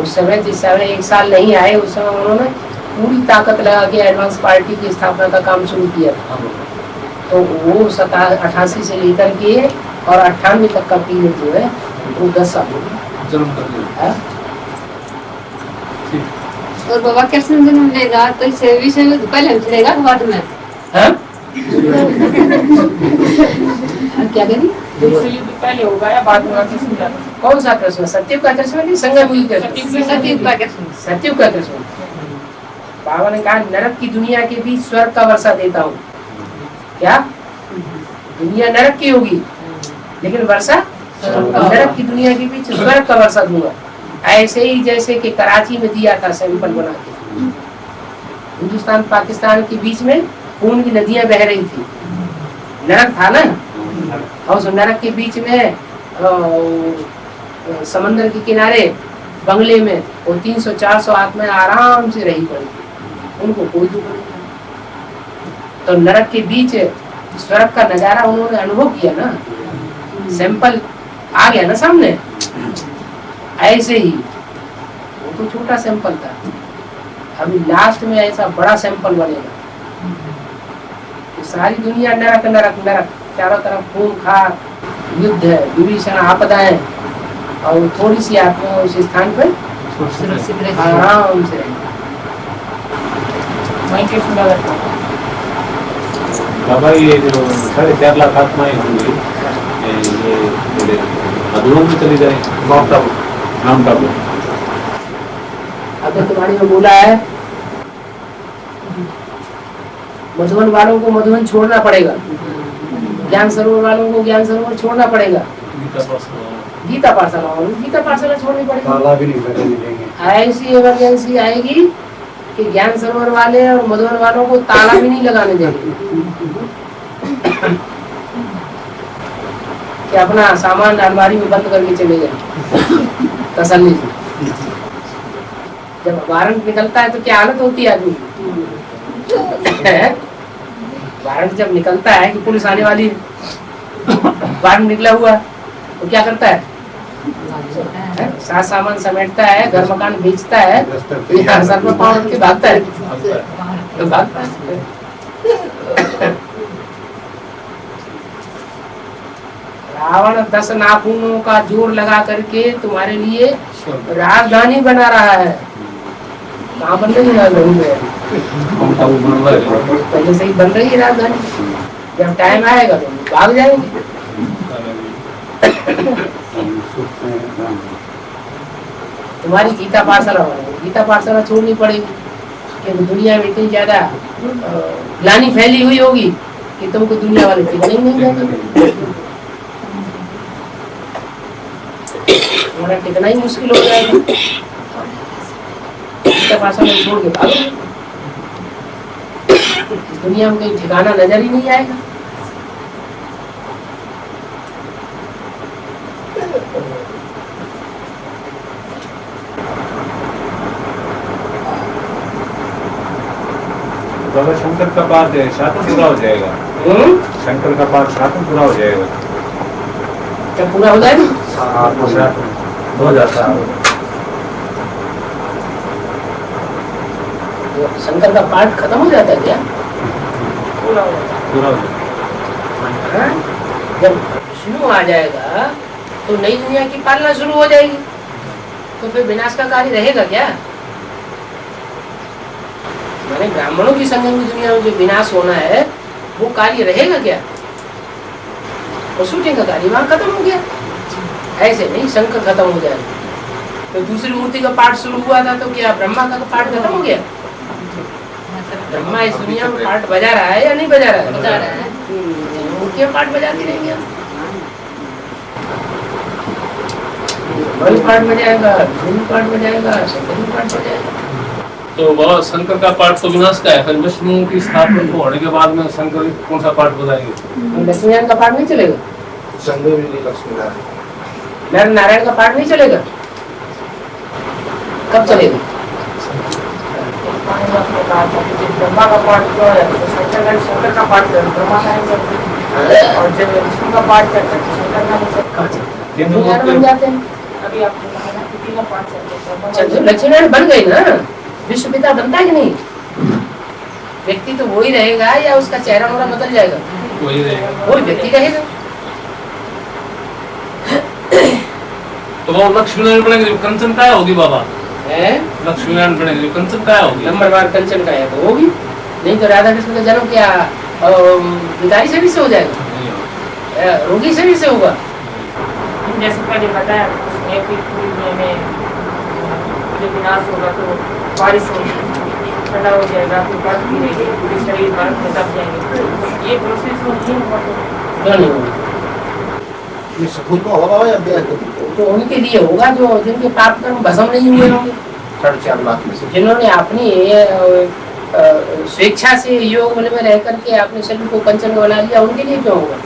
Speaker 1: उस समय जिस समय एक साल नहीं आए उस समय उन्होंने पूरी ताकत लगा के एडवांस पार्टी की स्थापना का काम शुरू किया था। तो वो 88 से लेकर के और 98 तक का पीरियड जो है वो 10 साल
Speaker 3: जन्म कर दिया।
Speaker 5: और बाबा कृष्ण जन्म लेगा तो इस विषय में पहले हम चलेगा बाद में
Speaker 1: क्या करी
Speaker 2: पहले होगा या बाद में?
Speaker 1: कौन सा कृष्ण? सत्युग का कृष्ण नहीं, संगमयुगी का कृष्ण,
Speaker 5: सतयुग का कृष्ण।
Speaker 1: सत्युग का कृष्ण। बाबा ने कहा नरक की दुनिया के बीच स्वर्ग का वर्षा देता हूँ। क्या दुनिया नरक की होगी लेकिन वर्षा नरक की दुनिया के बीच स्वर्ग का वर्षा दूंगा। ऐसे ही जैसे कि कराची में दिया था सैंपल बना के, हिंदुस्तान पाकिस्तान के बीच में खून की नदियां बह रही थी, नरक था ना, और उस नरक के बीच में समंदर के किनारे बंगले में वो 300-400 आत्माएं आराम से रही पड़ी, उनको कोई दुख नहीं था। तो नरक के बीच स्वर्ग का नजारा उन्होंने अनुभव किया ना, सैंपल आ गया ना सामने। ऐसे ही वो तो छोटा सैंपल था, अभी लास्ट में ऐसा बड़ा सैंपल बनेगा। सारी दुनिया नरक नरक नरक, चारों तरफ खून खार, युद्ध है, विभीषण आपदाएं, और थोड़ी सी आत्मा उस स्थान पर आराम से
Speaker 4: बाबा ये जो 4.5 लाख आत्माएं होंगी ये अधूरों में चली जाए नाम का
Speaker 1: अब तो तुम्हारी में बोला है मधुबन वालों को मधुबन छोड़ना पड़ेगा, ज्ञान सरोवर वालों को ज्ञान सरोवर छोड़ना पड़ेगा, गीता पाठशाला वालों को गीता पाठशाला छोड़नी पड़ेगी। ऐसी इमरजेंसी आएगी कि ज्ञान सरोवर वाले और मधुबन वालों को ताला भी नहीं लगाने देंगे कि अपना सामान अलमारी में बंद करके चले जाए तसल्ली से। जब वारंट निकलता है तो क्या हालत होती है आदमी की? वारंट जब निकलता है कि पुलिस आने वाली, वारंट निकला हुआ तो क्या करता है? साथ सामान समेटता है, घर मकान बेचता है, यहाँ सर में पाँव रख के भागता है, तो भागता है। रावण 10 नाखूनों का जोर लगा करके तुम्हारे लिए राजधानी बना रहा है। कहाँ बन रही है राजधानी? पहले से ही बन रही है राजधानी, जब टाइम आएगा तो भाग जाएंगे। तुम्हारी गीता पाठशाला छोड़नी पड़ेगी, क्योंकि दुनिया में इतनी ज्यादा ग्लानि फैली हुई होगी कि तुमको दुनिया वाले टिकने ही नहीं देंगे। तुम्हारा टिकना ही मुश्किल हो जाएगा। भाषा में छोड़ के भागो, दुनिया में कोई ठिकाना नजर ही नहीं आएगा।
Speaker 4: बाबा शंकर का पाठ शासन पूरा हो जाएगा। शंकर का पाठ शासन पूरा हो जाएगा।
Speaker 1: क्या पूरा हो जाएगा?
Speaker 4: हो जाता है।
Speaker 1: शंकर का पाठ खत्म हो जाता है क्या?
Speaker 2: पूरा हो जाता है।
Speaker 4: पूरा हो जाएगा।
Speaker 1: जब विष्णु आ जाएगा तो नई दुनिया की पालना शुरू हो जाएगी, तो फिर विनाश का कार्य रहेगा क्या? माने ब्राह्मणों की संगम की दुनिया में जो विनाश होना है वो कार्य रहेगा क्या? पशुटे का कार्य वहां खत्म हो गया। ऐसे नहीं शंकर खत्म हो जाएगा। तो दूसरी मूर्ति का पाठ शुरू हुआ था तो क्या ब्रह्मा का पाठ खत्म हो गया? ब्रह्मा इस दुनिया में पाठ बजा रहा है या नहीं बजा रहा है?
Speaker 5: बजा रहा है।
Speaker 1: मूर्तियां पाठ बजाती रहेंगी। पाठ बजाएगा, पाठ बजाएगा, शंकर पाठ बजाएगा।
Speaker 3: तो बाबा शंकर का पाठ तो विनाश का है, फिर विष्णु की स्थापना को होने के बाद में शंकर कौन सा पाठ बजाएंगे?
Speaker 1: लक्ष्मीनारायण का पाठ नहीं चलेगा? नर नारायण का पाठ नहीं चलेगा? कब चलेगा?
Speaker 2: ब्रह्मा का पाठ क्यों है? शंकर का पाठ कर, ब्रह्मा का नहीं चलता। और जब विष्णु का पाठ करते हैं शंकर का नहीं चलता।
Speaker 1: बन जाते हैं।
Speaker 2: अभी आपको कहा ना किसी का पाठ चलता है।
Speaker 1: लक्ष्मीनारायण बन गई ना, विश्व पिता बनता है कि नहीं? व्यक्ति तो वही रहेगा या उसका चेहरा मोरा बदल जाएगा?
Speaker 3: वही रहेगा।
Speaker 1: वही व्यक्ति रहेगा।
Speaker 3: तो वो लक्ष्मीनारायण बनेंगे जो कंचन काया होगी बाबा?
Speaker 1: लक्ष्मीनारायण
Speaker 3: बनेंगे जो कंचन काया होगी?
Speaker 1: नंबर बार कंचन काया तो होगी। नहीं तो राधा कृष्ण का जन्म क्या भिखारी शरीर से हो जाएगा? रोगी शरीर से होगा।
Speaker 2: जैसे पहले बताया एक ही पूरी में जब विनाश होगा तो बारिश होगी, ठंडा हो जाएगा, फिर बर्फ गिरेगी, पूरे शरीर बर्फ में दब जाएंगे। ये प्रोसेस नहीं होगा।
Speaker 1: तो उनके लिए होगा जो जिनके पाप कर्म भस्म नहीं हुए होंगे,
Speaker 6: 4.5 लाख में से
Speaker 1: जिन्होंने अपनी स्वेच्छा से योग बल में रह करके अपने शरीर को कंचन बना लिया, उनके लिए क्यों होगा?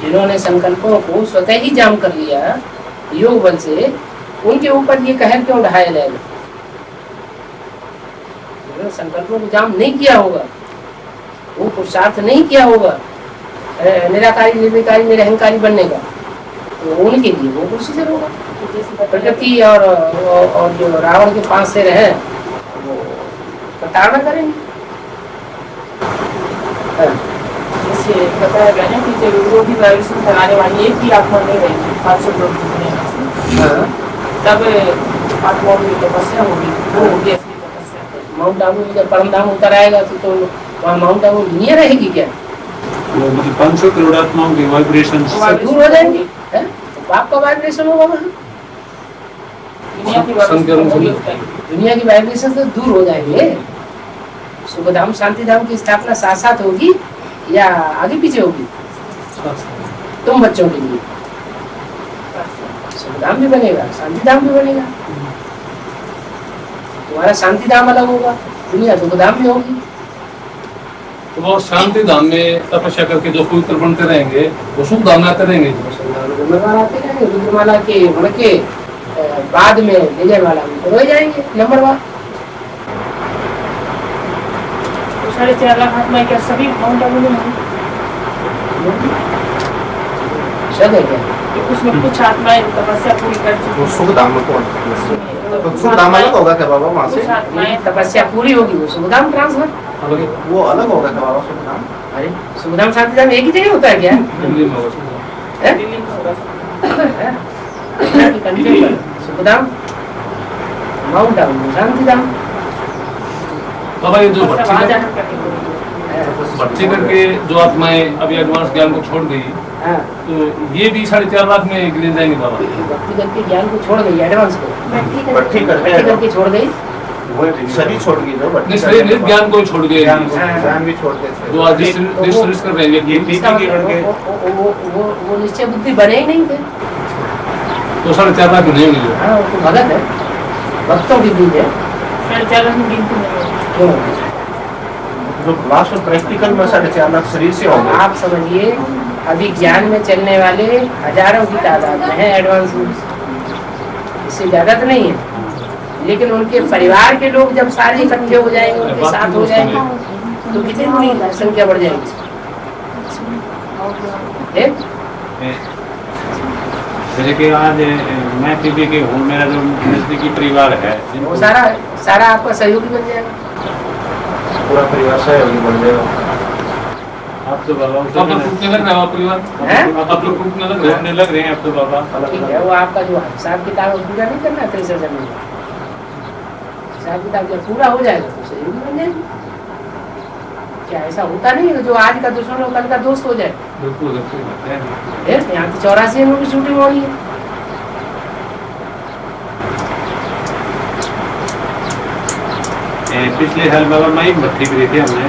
Speaker 1: जिन्होंने संकल्पों को स्वतः ही जाम कर लिया योग बल से, उनके ऊपर ये कहर क्यों ढाया जाएगा? जिन्होंने संकल्पों को जाम नहीं किया होगा, वो पुरुषार्थ नहीं किया होगा निराकारी निर्विकारी निरहंकारी बनने का, तो उनके लिए वो प्रोसीजर होगा। प्रकृति और जो रावण के 5 सिर हैं वो प्रताड़ना करेंगे।
Speaker 2: जैसे बताया गया ना कि जब विरोधी वायु फैलाने वाली एक भी आत्मा नहीं रहेगी 500 लोग तब आत्माओं की तपस्या होगी, वो होगी असली तपस्या।
Speaker 1: माउंट आबू में जब परम धाम उतर आएगा तो वहाँ माउंट आबू दुनिया रहेगी क्या?
Speaker 4: 500 करोड़ आत्माओं की वाइब्रेशन
Speaker 1: दूर हो जाएंगे। बाप का वाइब्रेशन होगा वहाँ, दुनिया की वाइब्रेशन से दूर हो जाएंगे। सुखधाम शांति धाम की स्थापना साथ साथ होगी या आगे पीछे होगी? तुम बच्चों के लिए सुखधाम भी बनेगा, शांति धाम भी बनेगा। तुम्हारा शांति धाम अलग होगा, दुनिया सुखधाम भी होगी।
Speaker 3: तो वो शांति धाम में तपस्या करके जो पवित्र बनते रहेंगे वो सुख धाम में आते रहेंगे। रुद्रमाला के
Speaker 1: बन के बाद में विजयमाला में हो जाएंगे नंबर 1।
Speaker 2: 4.5 लाख आत्मा क्या सभी माउंट आबू में होंगी? उसमें कुछ आत्माएं तपस्या पूरी कर चुकी हैं।
Speaker 6: सुखधाम में कौन? सुखधाम अलग होगा क्या बाबा वहाँ से?
Speaker 1: तपस्या पूरी होगी वो सुखधाम ट्रांसफर
Speaker 6: वो अलग होगा क्या बाबा सुखधाम?
Speaker 1: अरे सुखधाम शांति धाम एक ही जगह होता है क्या? सुखधाम माउंट आबू शांति धाम।
Speaker 3: बाबा ये जो भक्ति करके जो आत्माएं अभी एडवांस ज्ञान को छोड़ गई, तो ये भी 4.5 लाख में गिने जाएंगे बाबा?
Speaker 1: भक्ति करके ज्ञान को छोड़ गई, एडवांस को
Speaker 6: भक्ति
Speaker 1: करके छोड़ गई,
Speaker 6: शरीर छोड़ गई जो
Speaker 3: नहीं शरीर नहीं, ज्ञान को छोड़ गए,
Speaker 6: ज्ञान भी छोड़ गए
Speaker 3: जो आज डिस्ट्रिब्यूट कर रहे हैं
Speaker 6: ये
Speaker 1: इसका
Speaker 6: पीपी के करके
Speaker 1: मतलब वो निश्चय बुद्धि बने ही नहीं थे।
Speaker 3: तो 4.5 लाख नहीं होंगे।
Speaker 1: हाँ वो तो भगत है, भक्तों की बीज है। क्यों?
Speaker 6: जो क्लास और प्रैक्टिकल में 4.5 लाख शरीर से होंगे।
Speaker 1: आप समझिए अभी ज्ञान में चलने वाले हजारों की तादाद में है एडवांस में, इससे ज्यादा तो नहीं है, लेकिन उनके परिवार के लोग जब सारे इकट्ठे हो जाएंगे, उनके साथ हो जाएंगे, तो कितनी बड़ी संख्या बढ़ जाएगी।
Speaker 4: जैसे कि आज मैं पीपी के हूँ, मेरा जो नजदीकी परिवार है
Speaker 1: वो सारा आपका सहयोगी बन जाएगा,
Speaker 6: पूरा परिवार सहयोगी बन जाएगा।
Speaker 4: आप तो बाबा
Speaker 3: आप लोग टूटने लग रहे हो, परिवार आप लोग टूटने लग रहे
Speaker 4: टूटने लग रहे हैं अब तो बाबा।
Speaker 1: ठीक है, वो आपका जो हिसाब किताब पूरा नहीं करना 63 जमीन का हिसाब किताब जब पूरा हो जाएगा तो सहयोगी बन जाएगी। क्या ऐसा होता नहीं है जो आज का दुश्मन हो कल का दोस्त हो जाए?
Speaker 3: बिल्कुल
Speaker 1: यहाँ तो 84 में भी शूटिंग हो रही है।
Speaker 4: पिछले साल बाबा मैं एक भट्टी करी थी हमने,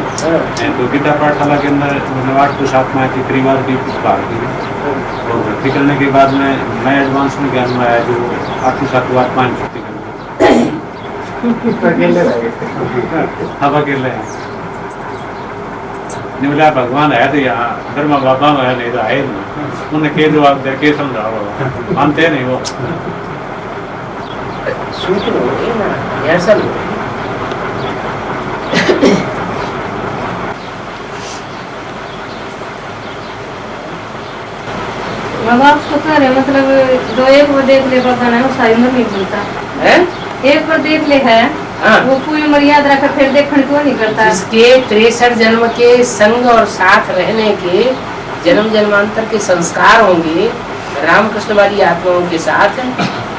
Speaker 4: तो गीता पाठशाला के अंदर मतलब 8 तो 7 माह की परिवार की पुकार की, और भर्ती करने के बाद में मैं एडवांस में ज्ञान में आया जो 8 तो 7 आत्मा भर्ती करने अब अकेले हैं। नहीं बोला भगवान है तो यहाँ धर्मा बाबा में नहीं तो आए नहीं, उन्हें के जवाब दे के समझाओ, मानते नहीं वो।
Speaker 1: शूटिंग हो रही है ना, रिहर्सल हो रही है।
Speaker 5: बाबा आप तो कह रहे मतलब जो एक बार देख ले बाबा ना वो सारी उम्र नहीं भूलता
Speaker 1: है?
Speaker 5: एक बार देख ले है
Speaker 1: हाँ।
Speaker 5: वो पूरी उम्र याद रखकर फिर देखने को नहीं करता।
Speaker 1: जिसके 63 जन्म के संग और साथ रहने के जन्म जन्मांतर के संस्कार होंगे रामकृष्ण वाली आत्माओं के साथ,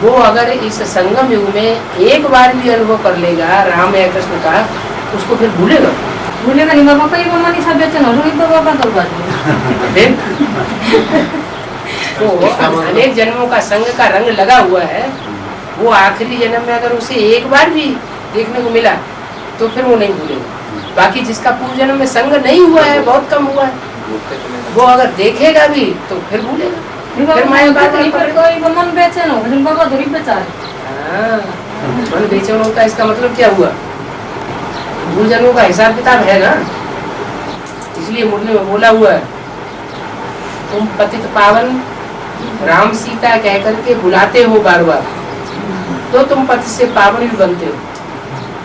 Speaker 1: वो अगर इस संगम युग में एक बार भी अनुभव कर लेगा राम या कृष्ण का, उसको फिर भूलेगा
Speaker 5: नहीं बाबा, कई बाबा नहीं सब बेचन हो रही बाबा तो बात
Speaker 1: तो अनेक जन्मों का संग का रंग लगा हुआ है, वो आखिरी जन्म में अगर उसे एक बार भी देखने को मिला तो फिर वो नहीं भूलेगा। बाकी जिसका पूर्व जन्म में संग नहीं हुआ है, बहुत कम हुआ है, वो अगर देखेगा भी तो फिर भूलेगा। फिर मैं बात नहीं कर
Speaker 5: मन बेचैन हो बाबा दूरी बेचा
Speaker 1: मन बेचैन होता है, इसका मतलब क्या हुआ? पूर्व जन्मों का हिसाब किताब है ना, इसलिए मुरली में बोला हुआ है तुम पतित पावन राम सीता कह करके बुलाते हो बार बार, तो तुम पति से पावन भी बनते हो।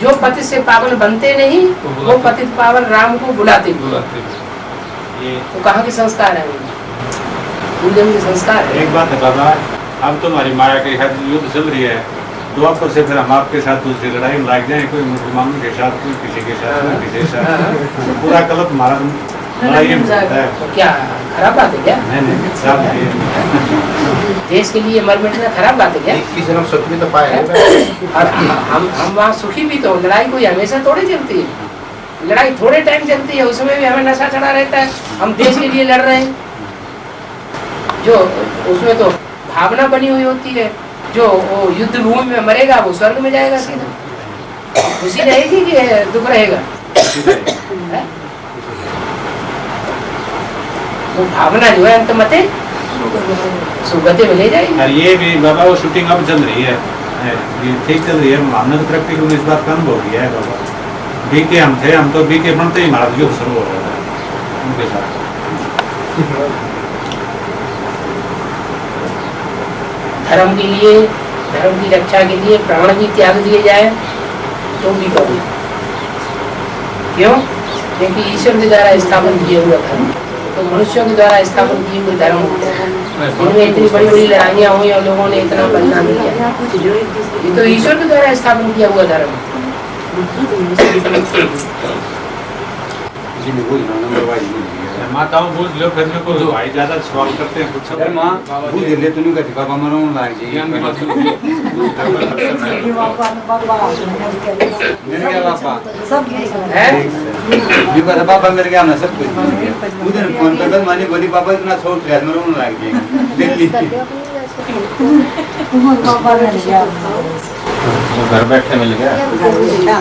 Speaker 1: जो पति से पावन बनते नहीं वो पतित पावन राम को बुलाते
Speaker 4: ये
Speaker 1: तो कहाँ के संस्कार है? पूजन के संस्कार है।
Speaker 4: एक बात है बाबा, अब तो हमारी माया के साथ युद्ध चल रही है, द्वापर से फिर हम आपके साथ दूसरी लड़ाई में लग जाए, कोई मुसलमानों के साथ, कोई किसी के साथ, कोई किसी के साथ, पूरा कलप हमारा लड़ाई में जाता है।
Speaker 1: तो क्या खराब बात है क्या?
Speaker 4: नहीं सब है।
Speaker 1: देश के लिए मर मिटना खराब बात है क्या?
Speaker 6: किसी ने सुख भी तो पाए
Speaker 1: और हम वहाँ सुखी भी तो, लड़ाई कोई हमेशा थोड़ी चलती है, लड़ाई थोड़े टाइम चलती है, उसमें भी हमें नशा चढ़ा रहता है, हम देश के लिए लड़ रहे हैं। जो उसमें तो भावना बनी हुई होती है, जो वो युद्ध भूमि में मरेगा वो स्वर्ग में जाएगा सीधा। खुशी रहेगी कि दुख रहेगा? वो भावना जो है अंत मते सुगति में ले जाएगी।
Speaker 4: और ये भी बाबा वो शूटिंग अब चल रही है, ये ठीक चल रही है, हमने तो प्रैक्टिकल इस बात का अनुभव किया है बाबा। बीके हम थे, हम तो बीके बनते ही हमारा युद्ध शुरू हो रहा था उनके साथ।
Speaker 1: धर्म के लिए, धर्म की रक्षा के लिए प्राण भी त्याग दिए जाए तो भी कभी, क्यों? क्योंकि ईश्वर के द्वारा स्थापन किए हुए धर्म तो मनुष्यों के द्वारा स्थापन किए हुए धर्म होते हैं। इनमें इतनी बड़ी बड़ी लड़ाइयाँ हुई और लोगों ने इतना बलिदान दिया, ये तो ईश्वर के द्वारा स्थापन किया हुआ धर्म है।
Speaker 4: माताओं बोझ लो, फिर मेरे को भाई ज्यादा सवाल करते हैं कुछ
Speaker 10: ले तूने का बाबा मरो लाग जी मेरे क्या बाबा
Speaker 7: सब
Speaker 1: है
Speaker 10: ये का बाबा मेरे क्या ना सब कुछ उधर फोन कर मानी बोली बाबा इतना छोड़ दिया मरो लाग जी दिल्ली
Speaker 6: घर बैठे मिल गया।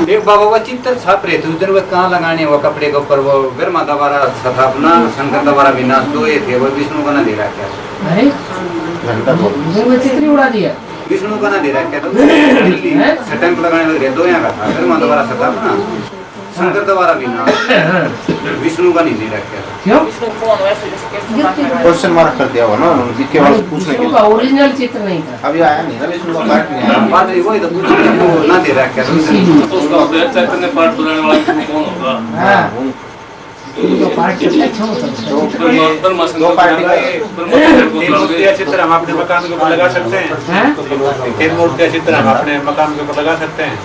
Speaker 10: एक बाबा का चित्र छाप रहे थे उस दिन, वो कहाँ लगाने वो कपड़े के ऊपर, वो ब्रह्मा द्वारा स्थापना शंकर द्वारा विनाश, दो ये थे, वो विष्णु का ना दे रहा क्या?
Speaker 1: अरे
Speaker 6: घंटा
Speaker 1: वो चित्र ही उड़ा दिया।
Speaker 10: विष्णु का ना दे रहा क्या? तो दिल्ली टेंट लगाने लग रहे, दो यहाँ का था, ब्रह्मा द्वारा स्थापना शंकर द्वारा विनाश, विष्णु का नहीं दे रहा क्या?
Speaker 1: क्यों?
Speaker 2: विष्णु कौन वैसे जैसे कैसे बात कर रहा है?
Speaker 6: क्वेश्चन मार्क कर दिया हुआ ना उनकी, केवल पूछने के
Speaker 1: विष्णु का ओरिजिनल चित्र नहीं था।
Speaker 6: अभी आया नहीं ना विष्णु का पार्ट नहीं आया।
Speaker 10: बात वही तो पूछ रहे हैं, वो ना दे रहा क्या?
Speaker 3: तो उसका अद्वैत चैतन्य पाठ बनाने वाला विष्णु कौन होगा?
Speaker 1: हाँ उनका पार्ट कितना अच्छा होता है।
Speaker 3: ब्रह्मा
Speaker 6: दो पार्टी का
Speaker 4: तीन मूर्तियां चित्र हम अपने मकान के ऊपर लगा सकते हैं।
Speaker 1: हैं?
Speaker 4: तीन मूर्तियां चित्र हम अपने मकान के ऊपर लगा सकते हैं।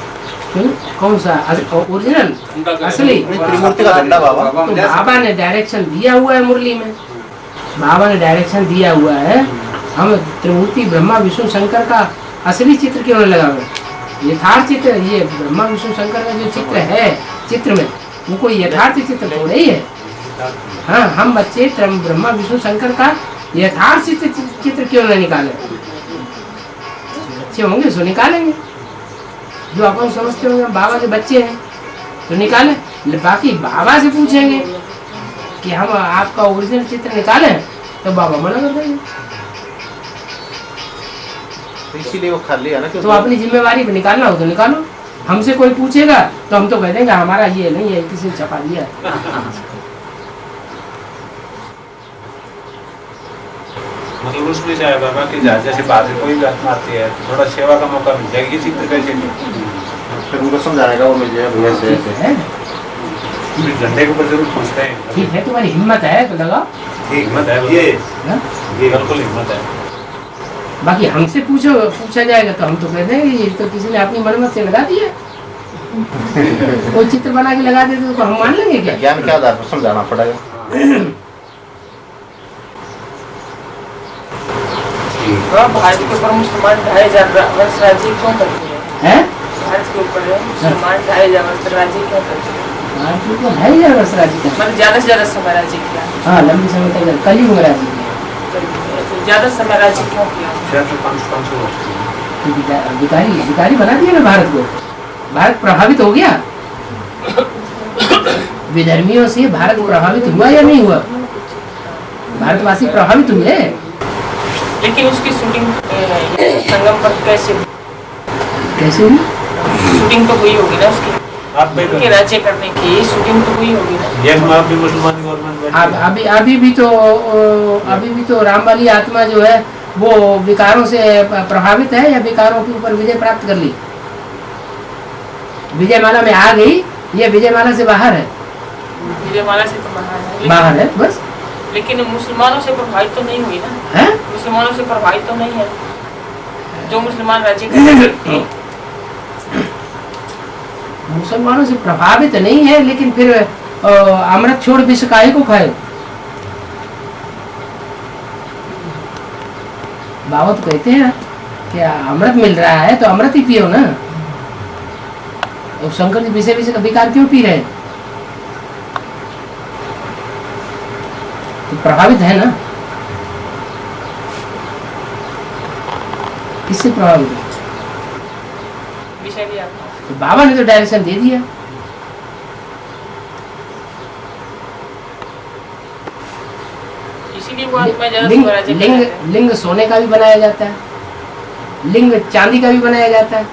Speaker 1: क्यों? कौन सा ओरिजिनल असली?
Speaker 6: त्रिमूर्ति का झंडा बाबा।
Speaker 1: तो बाबा ने डायरेक्शन दिया हुआ है मुरली में, बाबा ने डायरेक्शन दिया हुआ है, हम त्रिमूर्ति ब्रह्मा विष्णु शंकर का असली चित्र क्यों नहीं लगावे? यथार्थ चित्र, ये ब्रह्मा विष्णु शंकर का जो चित्र है चित्र में, वो कोई यथार्थ चित्र थोड़ा ही है। हाँ, हम बच्चे ब्रह्मा विष्णु शंकर का यथार्थ चित्र क्यों नहीं निकाले? बच्चे होंगे सो निकालेंगे, जो अपन समझते होंगे बाबा के बच्चे हैं तो निकालें। बाकी बाबा से पूछेंगे कि हम आपका ओरिजिनल चित्र निकालें तो बाबा मना कर देंगे।
Speaker 6: इसीलिए वो खाली है ना।
Speaker 1: तो अपनी जिम्मेवारी पे निकालना हो तो निकालो। हमसे कोई पूछेगा तो हम तो कह देंगे हमारा ये नहीं है, किसी ने छपा दिया है।
Speaker 4: मतलब उसमें जाए बाबा की जैसे बात है, कोई भी आत्मा आती है तो थोड़ा सेवा का मौका मिल जाएगा। ये चित्र कैसे
Speaker 6: फिर उनको समझाएगा वो मिल जाएगा भैया से
Speaker 1: है।
Speaker 4: झंडे के ऊपर जरूर पूछते हैं।
Speaker 1: ठीक है, तुम्हारी हिम्मत है तो लगाओ।
Speaker 4: हिम्मत है
Speaker 6: ये
Speaker 4: बिल्कुल हिम्मत है।
Speaker 1: बाकी हमसे पूछा जाएगा तो हम तो कह देंगे ये तो किसी ने अपनी मनमत से लगा दिया। कोई चित्र बना के लगा देते तो हम मान लेंगे क्या?
Speaker 6: ज्ञान के आधार पर समझाना पड़ेगा।
Speaker 2: भारत के ऊपर मुसलमान 2500 वर्ष राज्य क्यों करते हैं? भारत के ऊपर मुसलमान 2500 वर्ष राज्य क्यों करते हैं?
Speaker 1: भारत के ऊपर 2500 वर्ष राज्य करते हैं।
Speaker 2: मतलब ज्यादा से ज्यादा समय राज्य किया।
Speaker 1: हाँ, लंबी समय तक कलयुग में राज्य किया।
Speaker 2: तो ज्यादा समय राज्य क्यों किया?
Speaker 1: अधिकारी बना दिया ना भारत को। भारत प्रभावित हो गया विधर्मियों से। भारत प्रभावित हुआ या नहीं हुआ? भारतवासी प्रभावित हुए।
Speaker 2: लेकिन उसकी शूटिंग संगम पर कैसे
Speaker 1: हुई?
Speaker 2: शूटिंग तो हुई होगी ना उसकी, उनके राज्य करने की शूटिंग तो हुई होगी ना।
Speaker 4: ये भी मुसलमान गवर्नमेंट
Speaker 1: अभी भी तो राम वाली आत्मा जो है वो विकारों से प्रभावित है या विकारों के ऊपर विजय प्राप्त कर ली? विजयमाला में आ गई, ये विजयमाला से बाहर है।
Speaker 2: विजयमाला से तो
Speaker 1: बाहर है बस।
Speaker 2: लेकिन मुसलमानों से प्रभावित तो नहीं हुई ना। मुसलमानों से प्रभावित तो नहीं है जो मुसलमान राज्य करते हैं।
Speaker 1: मुसलमानों से प्रभावित नहीं है, लेकिन फिर अमृत छोड़ विष काहे को खाए? बाबा तो कहते हैं कि अमृत मिल रहा है तो अमृत ही पियो ना। और शंकर जी विषय का विकार क्यों पी रहे हैं? तो प्रभावित है ना। किससे प्रभावित है? तो बाबा ने तो डायरेक्शन दे दिया। लिंग सोने का भी बनाया जाता है, लिंग चांदी का भी बनाया जाता है,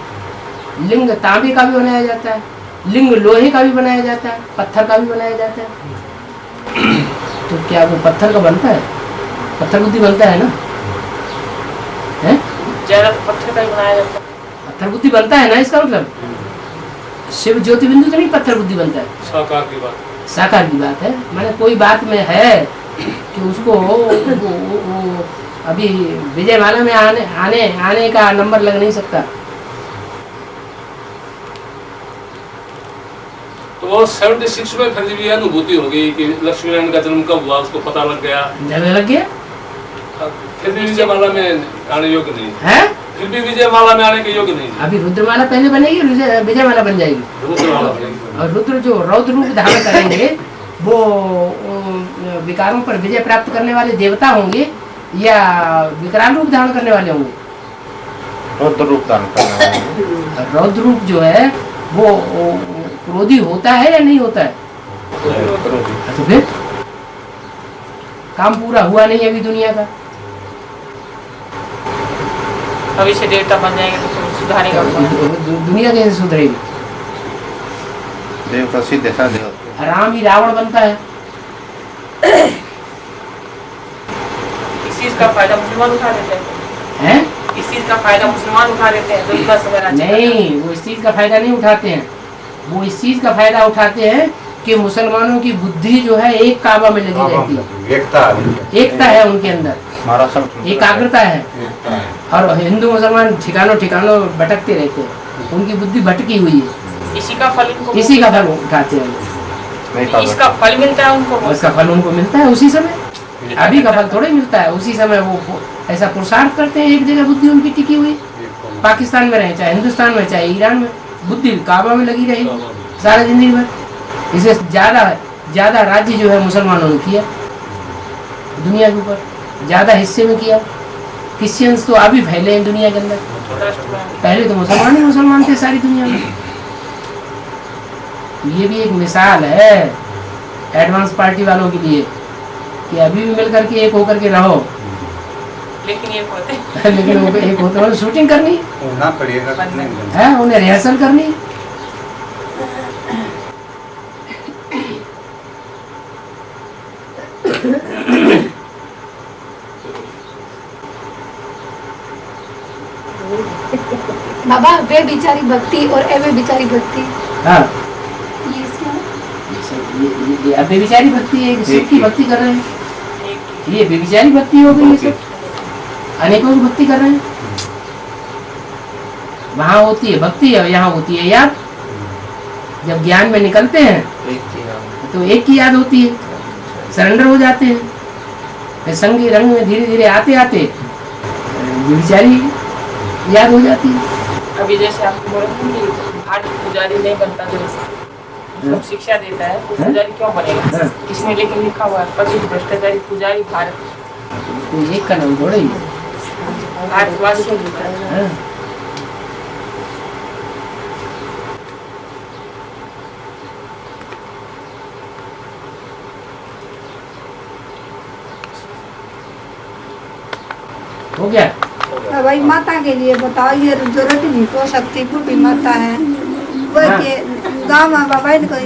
Speaker 1: लिंग तांबे का भी बनाया जाता है, लिंग लोहे का भी बनाया जाता है, पत्थर का भी बनाया जाता है। तो क्या वो पत्थर का बनता है? पत्थर बुद्धि बनता है ना? है
Speaker 2: ज्यादा पत्थर का ही बनाया जाता है।
Speaker 1: पत्थर बुद्धि बनता है ना, इसका मतलब शिव ज्योति बिंदु तो नहीं पत्थर बुद्धि बनता है। साकार की बात है। माने कोई बात में है कि उसको वो अभी विजयमाला में आने का नंबर लग नहीं सकता।
Speaker 3: तो वो 76 में फिर भी अनुभूति हो गई कि लक्ष्मी नारायण का जन्म कब हुआ, उसको पता लग गया।
Speaker 1: लग गया।
Speaker 3: फिर भी विजयमाला में आने योग्य नहीं
Speaker 1: है।
Speaker 3: फिर भी विजयमाला में आने के योग्य नहीं।
Speaker 1: अभी रुद्रमाला पहले बनेगी, विजयमाला बन जाएगी। और रुद्र जो रौद्र रूप धारण करेंगे वो विकारों पर विजय प्राप्त करने वाले देवता होंगे या विकराल रूप धारण करने वाले होंगे?
Speaker 6: रौद्र रूप धारण करना है।
Speaker 1: रौद्र रूप जो है वो क्रोधी होता है या नहीं होता है? तो फिर काम पूरा हुआ नहीं अभी दुनिया का।
Speaker 2: अभी से देवता बन जाएंगे तो फिर सुधारेगा
Speaker 1: दुनिया कैसे सुधरेगी?
Speaker 6: देव का सिद्ध ऐसा देव
Speaker 1: राम ही रावण बनता है।
Speaker 2: इस चीज का फायदा मुसलमान उठा लेते
Speaker 1: हैं?
Speaker 2: इस चीज का फायदा मुसलमान उठा लेते हैं जो इतना समय राज्य
Speaker 1: नहीं, वो इस चीज का फायदा नहीं उठाते हैं। वो इस चीज का फायदा उठाते हैं कि मुसलमानों की बुद्धि जो है एक काबा में लगी रहती है। एकता है उनके अंदर, एकाग्रता है। और हिंदू मुसलमान ठिकानों भटकते रहते हैं, उनकी बुद्धि भटकी हुई है।
Speaker 2: इसी का फल
Speaker 1: उठाते हैं।
Speaker 2: इसका फल मिलता है उनको,
Speaker 1: उसका फल उनको मिलता है उसी समय। अभी का फल थोड़ा मिलता है, उसी समय वो ऐसा पुरुषार्थ करते हैं। एक जगह बुद्धि उनकी टिकी हुई, पाकिस्तान में रहे चाहे हिंदुस्तान में चाहे ईरान में, बुद्धि काबा में लगी रहेगी सारा जिंदगी भर। इसे ज्यादा राज्य जो है मुसलमानों ने किया दुनिया के ऊपर, ज्यादा हिस्से में किया। क्रिश्चियंस तो अभी फैले हैं दुनिया के अंदर, पहले तो मुसलमान ही मुसलमान थे सारी दुनिया में। ये भी एक मिसाल है एडवांस पार्टी वालों के लिए कि अभी भी मिल करके एक होकर के रहो,
Speaker 2: लेकिन एक होते
Speaker 1: लेकिन वो एक होते हैं शूटिंग करनी है, उन्हें रिहर्सल करनी।
Speaker 9: बाबा वे बिचारी भक्ति और अवे बिचारी भक्ति,
Speaker 1: हाँ
Speaker 9: ये इसमें
Speaker 1: ये अबे बिचारी भक्ति है, शिव की भक्ति कर रहे हैं। ये बेबिचारी भक्ति हो गई, ये सब अनेकों की भक्ति कर रहे हैं। वहाँ होती है भक्ति और यहाँ होती है याद। जब ज्ञान में निकलते हैं तो एक की याद होती है, सरेंडर हो जाते हैं। फिर संग के रंग में धीरे धीरे आते आते बेबिचारी याद हो जाती है।
Speaker 2: अभी जैसे आपको बोला कि घाट पुजारी नहीं बनता, जो शिक्षा देता है तो पुजारी क्यों बनेगा? इसमें लेकिन लिखा हुआ है 25 भ्रष्टाचारी पुजारी भारत,
Speaker 1: तो एक का नाम थोड़ा ही
Speaker 2: भारतवासी।
Speaker 1: हो गया।
Speaker 9: तो भाई माता के लिए बताओ, ये जो रोटी नहीं पो सकती बूढ़ी माता है वो के गाँव में बाबा इनको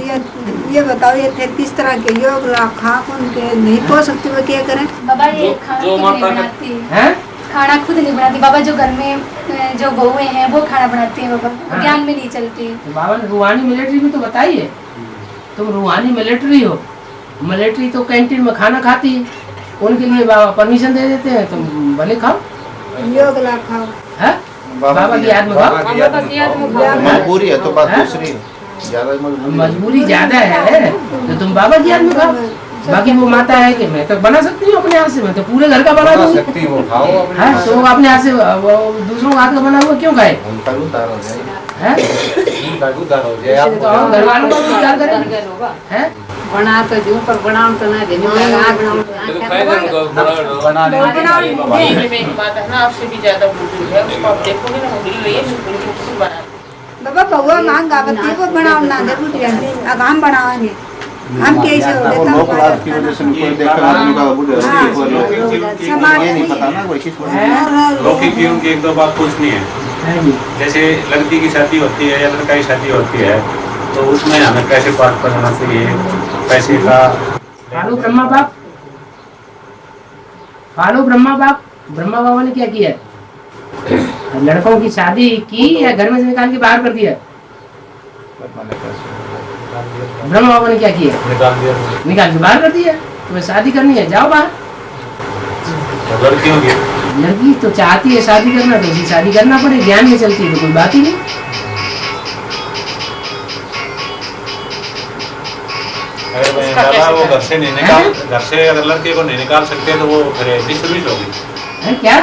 Speaker 9: ये बताओ, ये थे किस तरह के योग खा उनके नहीं पो सकती वो क्या करें?
Speaker 11: बाबा ये खाना खुद नहीं बनाती है, खाना खुद नहीं बनाती बाबा। जो घर में जो बहुएं हैं वो खाना बनाती हैं बाबा, ज्ञान में नहीं चलती।
Speaker 1: तो बाबा रूहानी मिलिट्री भी तो बताइए, तुम रूहानी मिलिट्री हो। मिलिट्री तो कैंटीन में खाना खाती है, उनके लिए बाबा परमिशन दे देते हैं, तुम भले खाओ,
Speaker 9: योग ला खाओ,
Speaker 1: है बाबा की याद में खाओ।
Speaker 6: मजबूरी है तो बात दूसरी है, ज्यादा
Speaker 1: मजबूरी ज्यादा है तो तुम बाबा की याद में खाओ। बाकी वो माता है कि मैं तो बना सकती हूँ अपने हाथ से, मैं तो पूरे घर का बना दूंगी। तो वो अपने हाथ से दूसरों का हाथ का बना हुआ क्यों खाए? घर वालों का विचार करें।
Speaker 7: बना तो जो पर बनाओ तो ना देने
Speaker 2: बात है ना, आपसे भी ज्यादा बुजुर्ग है, उसको आप देखोगे ना बना
Speaker 9: बाबा बहुआ मांग गावती वो बनाओ ना दे बुढ़िया अब हम बनाओगे, हम कैसे हो गए
Speaker 6: लोग लाभ की वजह से कोई देखकर आदमी का बुढ़े ये नहीं पता ना कोई किस
Speaker 4: लौकिक जीवन की एक दो बात पूछनी है। जैसे लड़की की शादी होती है या लड़का की शादी होती है तो उसमें हमें कैसे पाठ करना चाहिए? पैसे का
Speaker 1: फालू ब्रह्मा बाप, फालू ब्रह्मा बाप, ब्रह्मा बाबा ने क्या किया? लड़कों की शादी की या घर में से निकाल के बाहर कर दिया? ब्रह्मा बाबा ने क्या किया? निकाल के बाहर कर दिया। तुम्हें शादी करनी है जाओ बाहर।
Speaker 4: लड़कियों की
Speaker 1: लड़की तो चाहती है शादी करना तो उसी शादी करना पड़े, ज्ञान में चलती है तो कोई बात ही नहीं।
Speaker 4: अगर वो घर से नहीं निकाल, घर से अगर लड़के को नहीं निकाल सकते तो वो फिर डिस्टर्बिंग होगी।
Speaker 1: क्या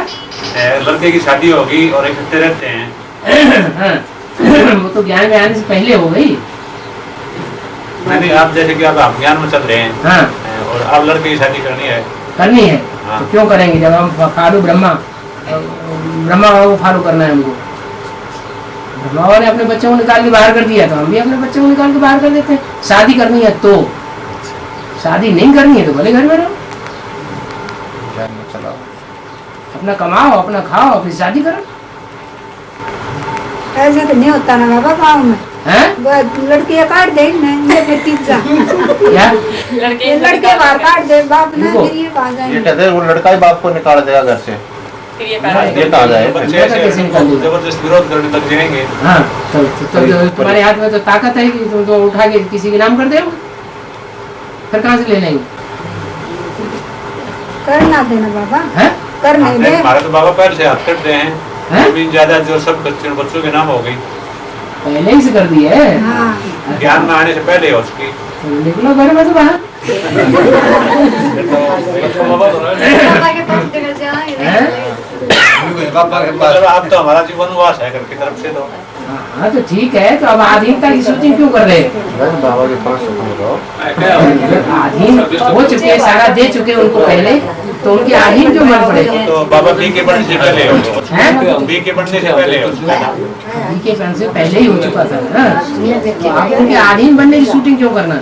Speaker 4: लड़के की शादी होगी और इकट्ठे रहते हैं
Speaker 1: वो तो ज्ञान में आने से पहले हो गई।
Speaker 4: नहीं, आप जैसे कि आप ज्ञान में चल रहे हैं। हाँ। और आप लड़के की शादी करनी है
Speaker 1: हाँ। तो क्यों करेंगे? जब हम फालू ब्रह्मा ब्रह्मा बाबा को फॉलो करना है हमको। ब्रह्मा बाबा ने अपने बच्चों को निकाल के बाहर कर दिया, तो हम भी अपने बच्चों को निकाल के बाहर कर देते हैं। शादी करनी है तो, शादी नहीं करनी है तो भले घर में रहो, अपना कमाओ, अपना खाओ, फिर शादी करो।
Speaker 9: ऐसे तो नहीं होता ना बाबा गाँव में। लड़के काट दे
Speaker 1: क्या
Speaker 9: लड़के बाहर काट दे बाप ना, फिर ये कहा जाए
Speaker 6: ये कहते हैं वो लड़का ही बाप को निकाल देगा घर से, ये कहा जाए
Speaker 4: जबरदस्त विरोध करने तक जाएंगे।
Speaker 1: हाँ तो तुम्हारे हाथ में तो ताकत है कि तुम तो उठा के किसी के नाम कर दे, फिर कहाँ से ले लेंगे?
Speaker 9: करना देना बाबा
Speaker 1: है?
Speaker 9: करने दे।
Speaker 4: हमारे तो बाबा पहले से हाथ करते हैं, जमीन जायदाद जो सब बच्चों के नाम हो गई,
Speaker 1: पहले ही से कर दी है।
Speaker 9: हाँ।
Speaker 4: ज्ञान में आने से पहले हो उसकी।
Speaker 1: तो निकलो घर में तो बाहर।
Speaker 4: अब तो हमारा जीवन वनवास है घर की तरफ से तो।
Speaker 1: हाँ तो ठीक है, तो अब आधीनता की शूटिंग क्यों कर रहे हैं?
Speaker 6: बाबा के पास
Speaker 1: आधीन हो चुके, सारा दे चुके उनको पहले, तो उनके आधीन क्यों बन पड़े?
Speaker 4: तो बाबा बी के बनने से पहले हो, बी के बनने से पहले हो,
Speaker 1: बी के बनने से पहले ही हो चुका था ना, तो आप उनके आधीन बनने की शूटिंग क्यों करना?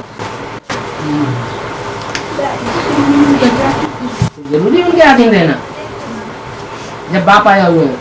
Speaker 1: जरूरी उनके आधीन रहना जब बाप आया हुआ है।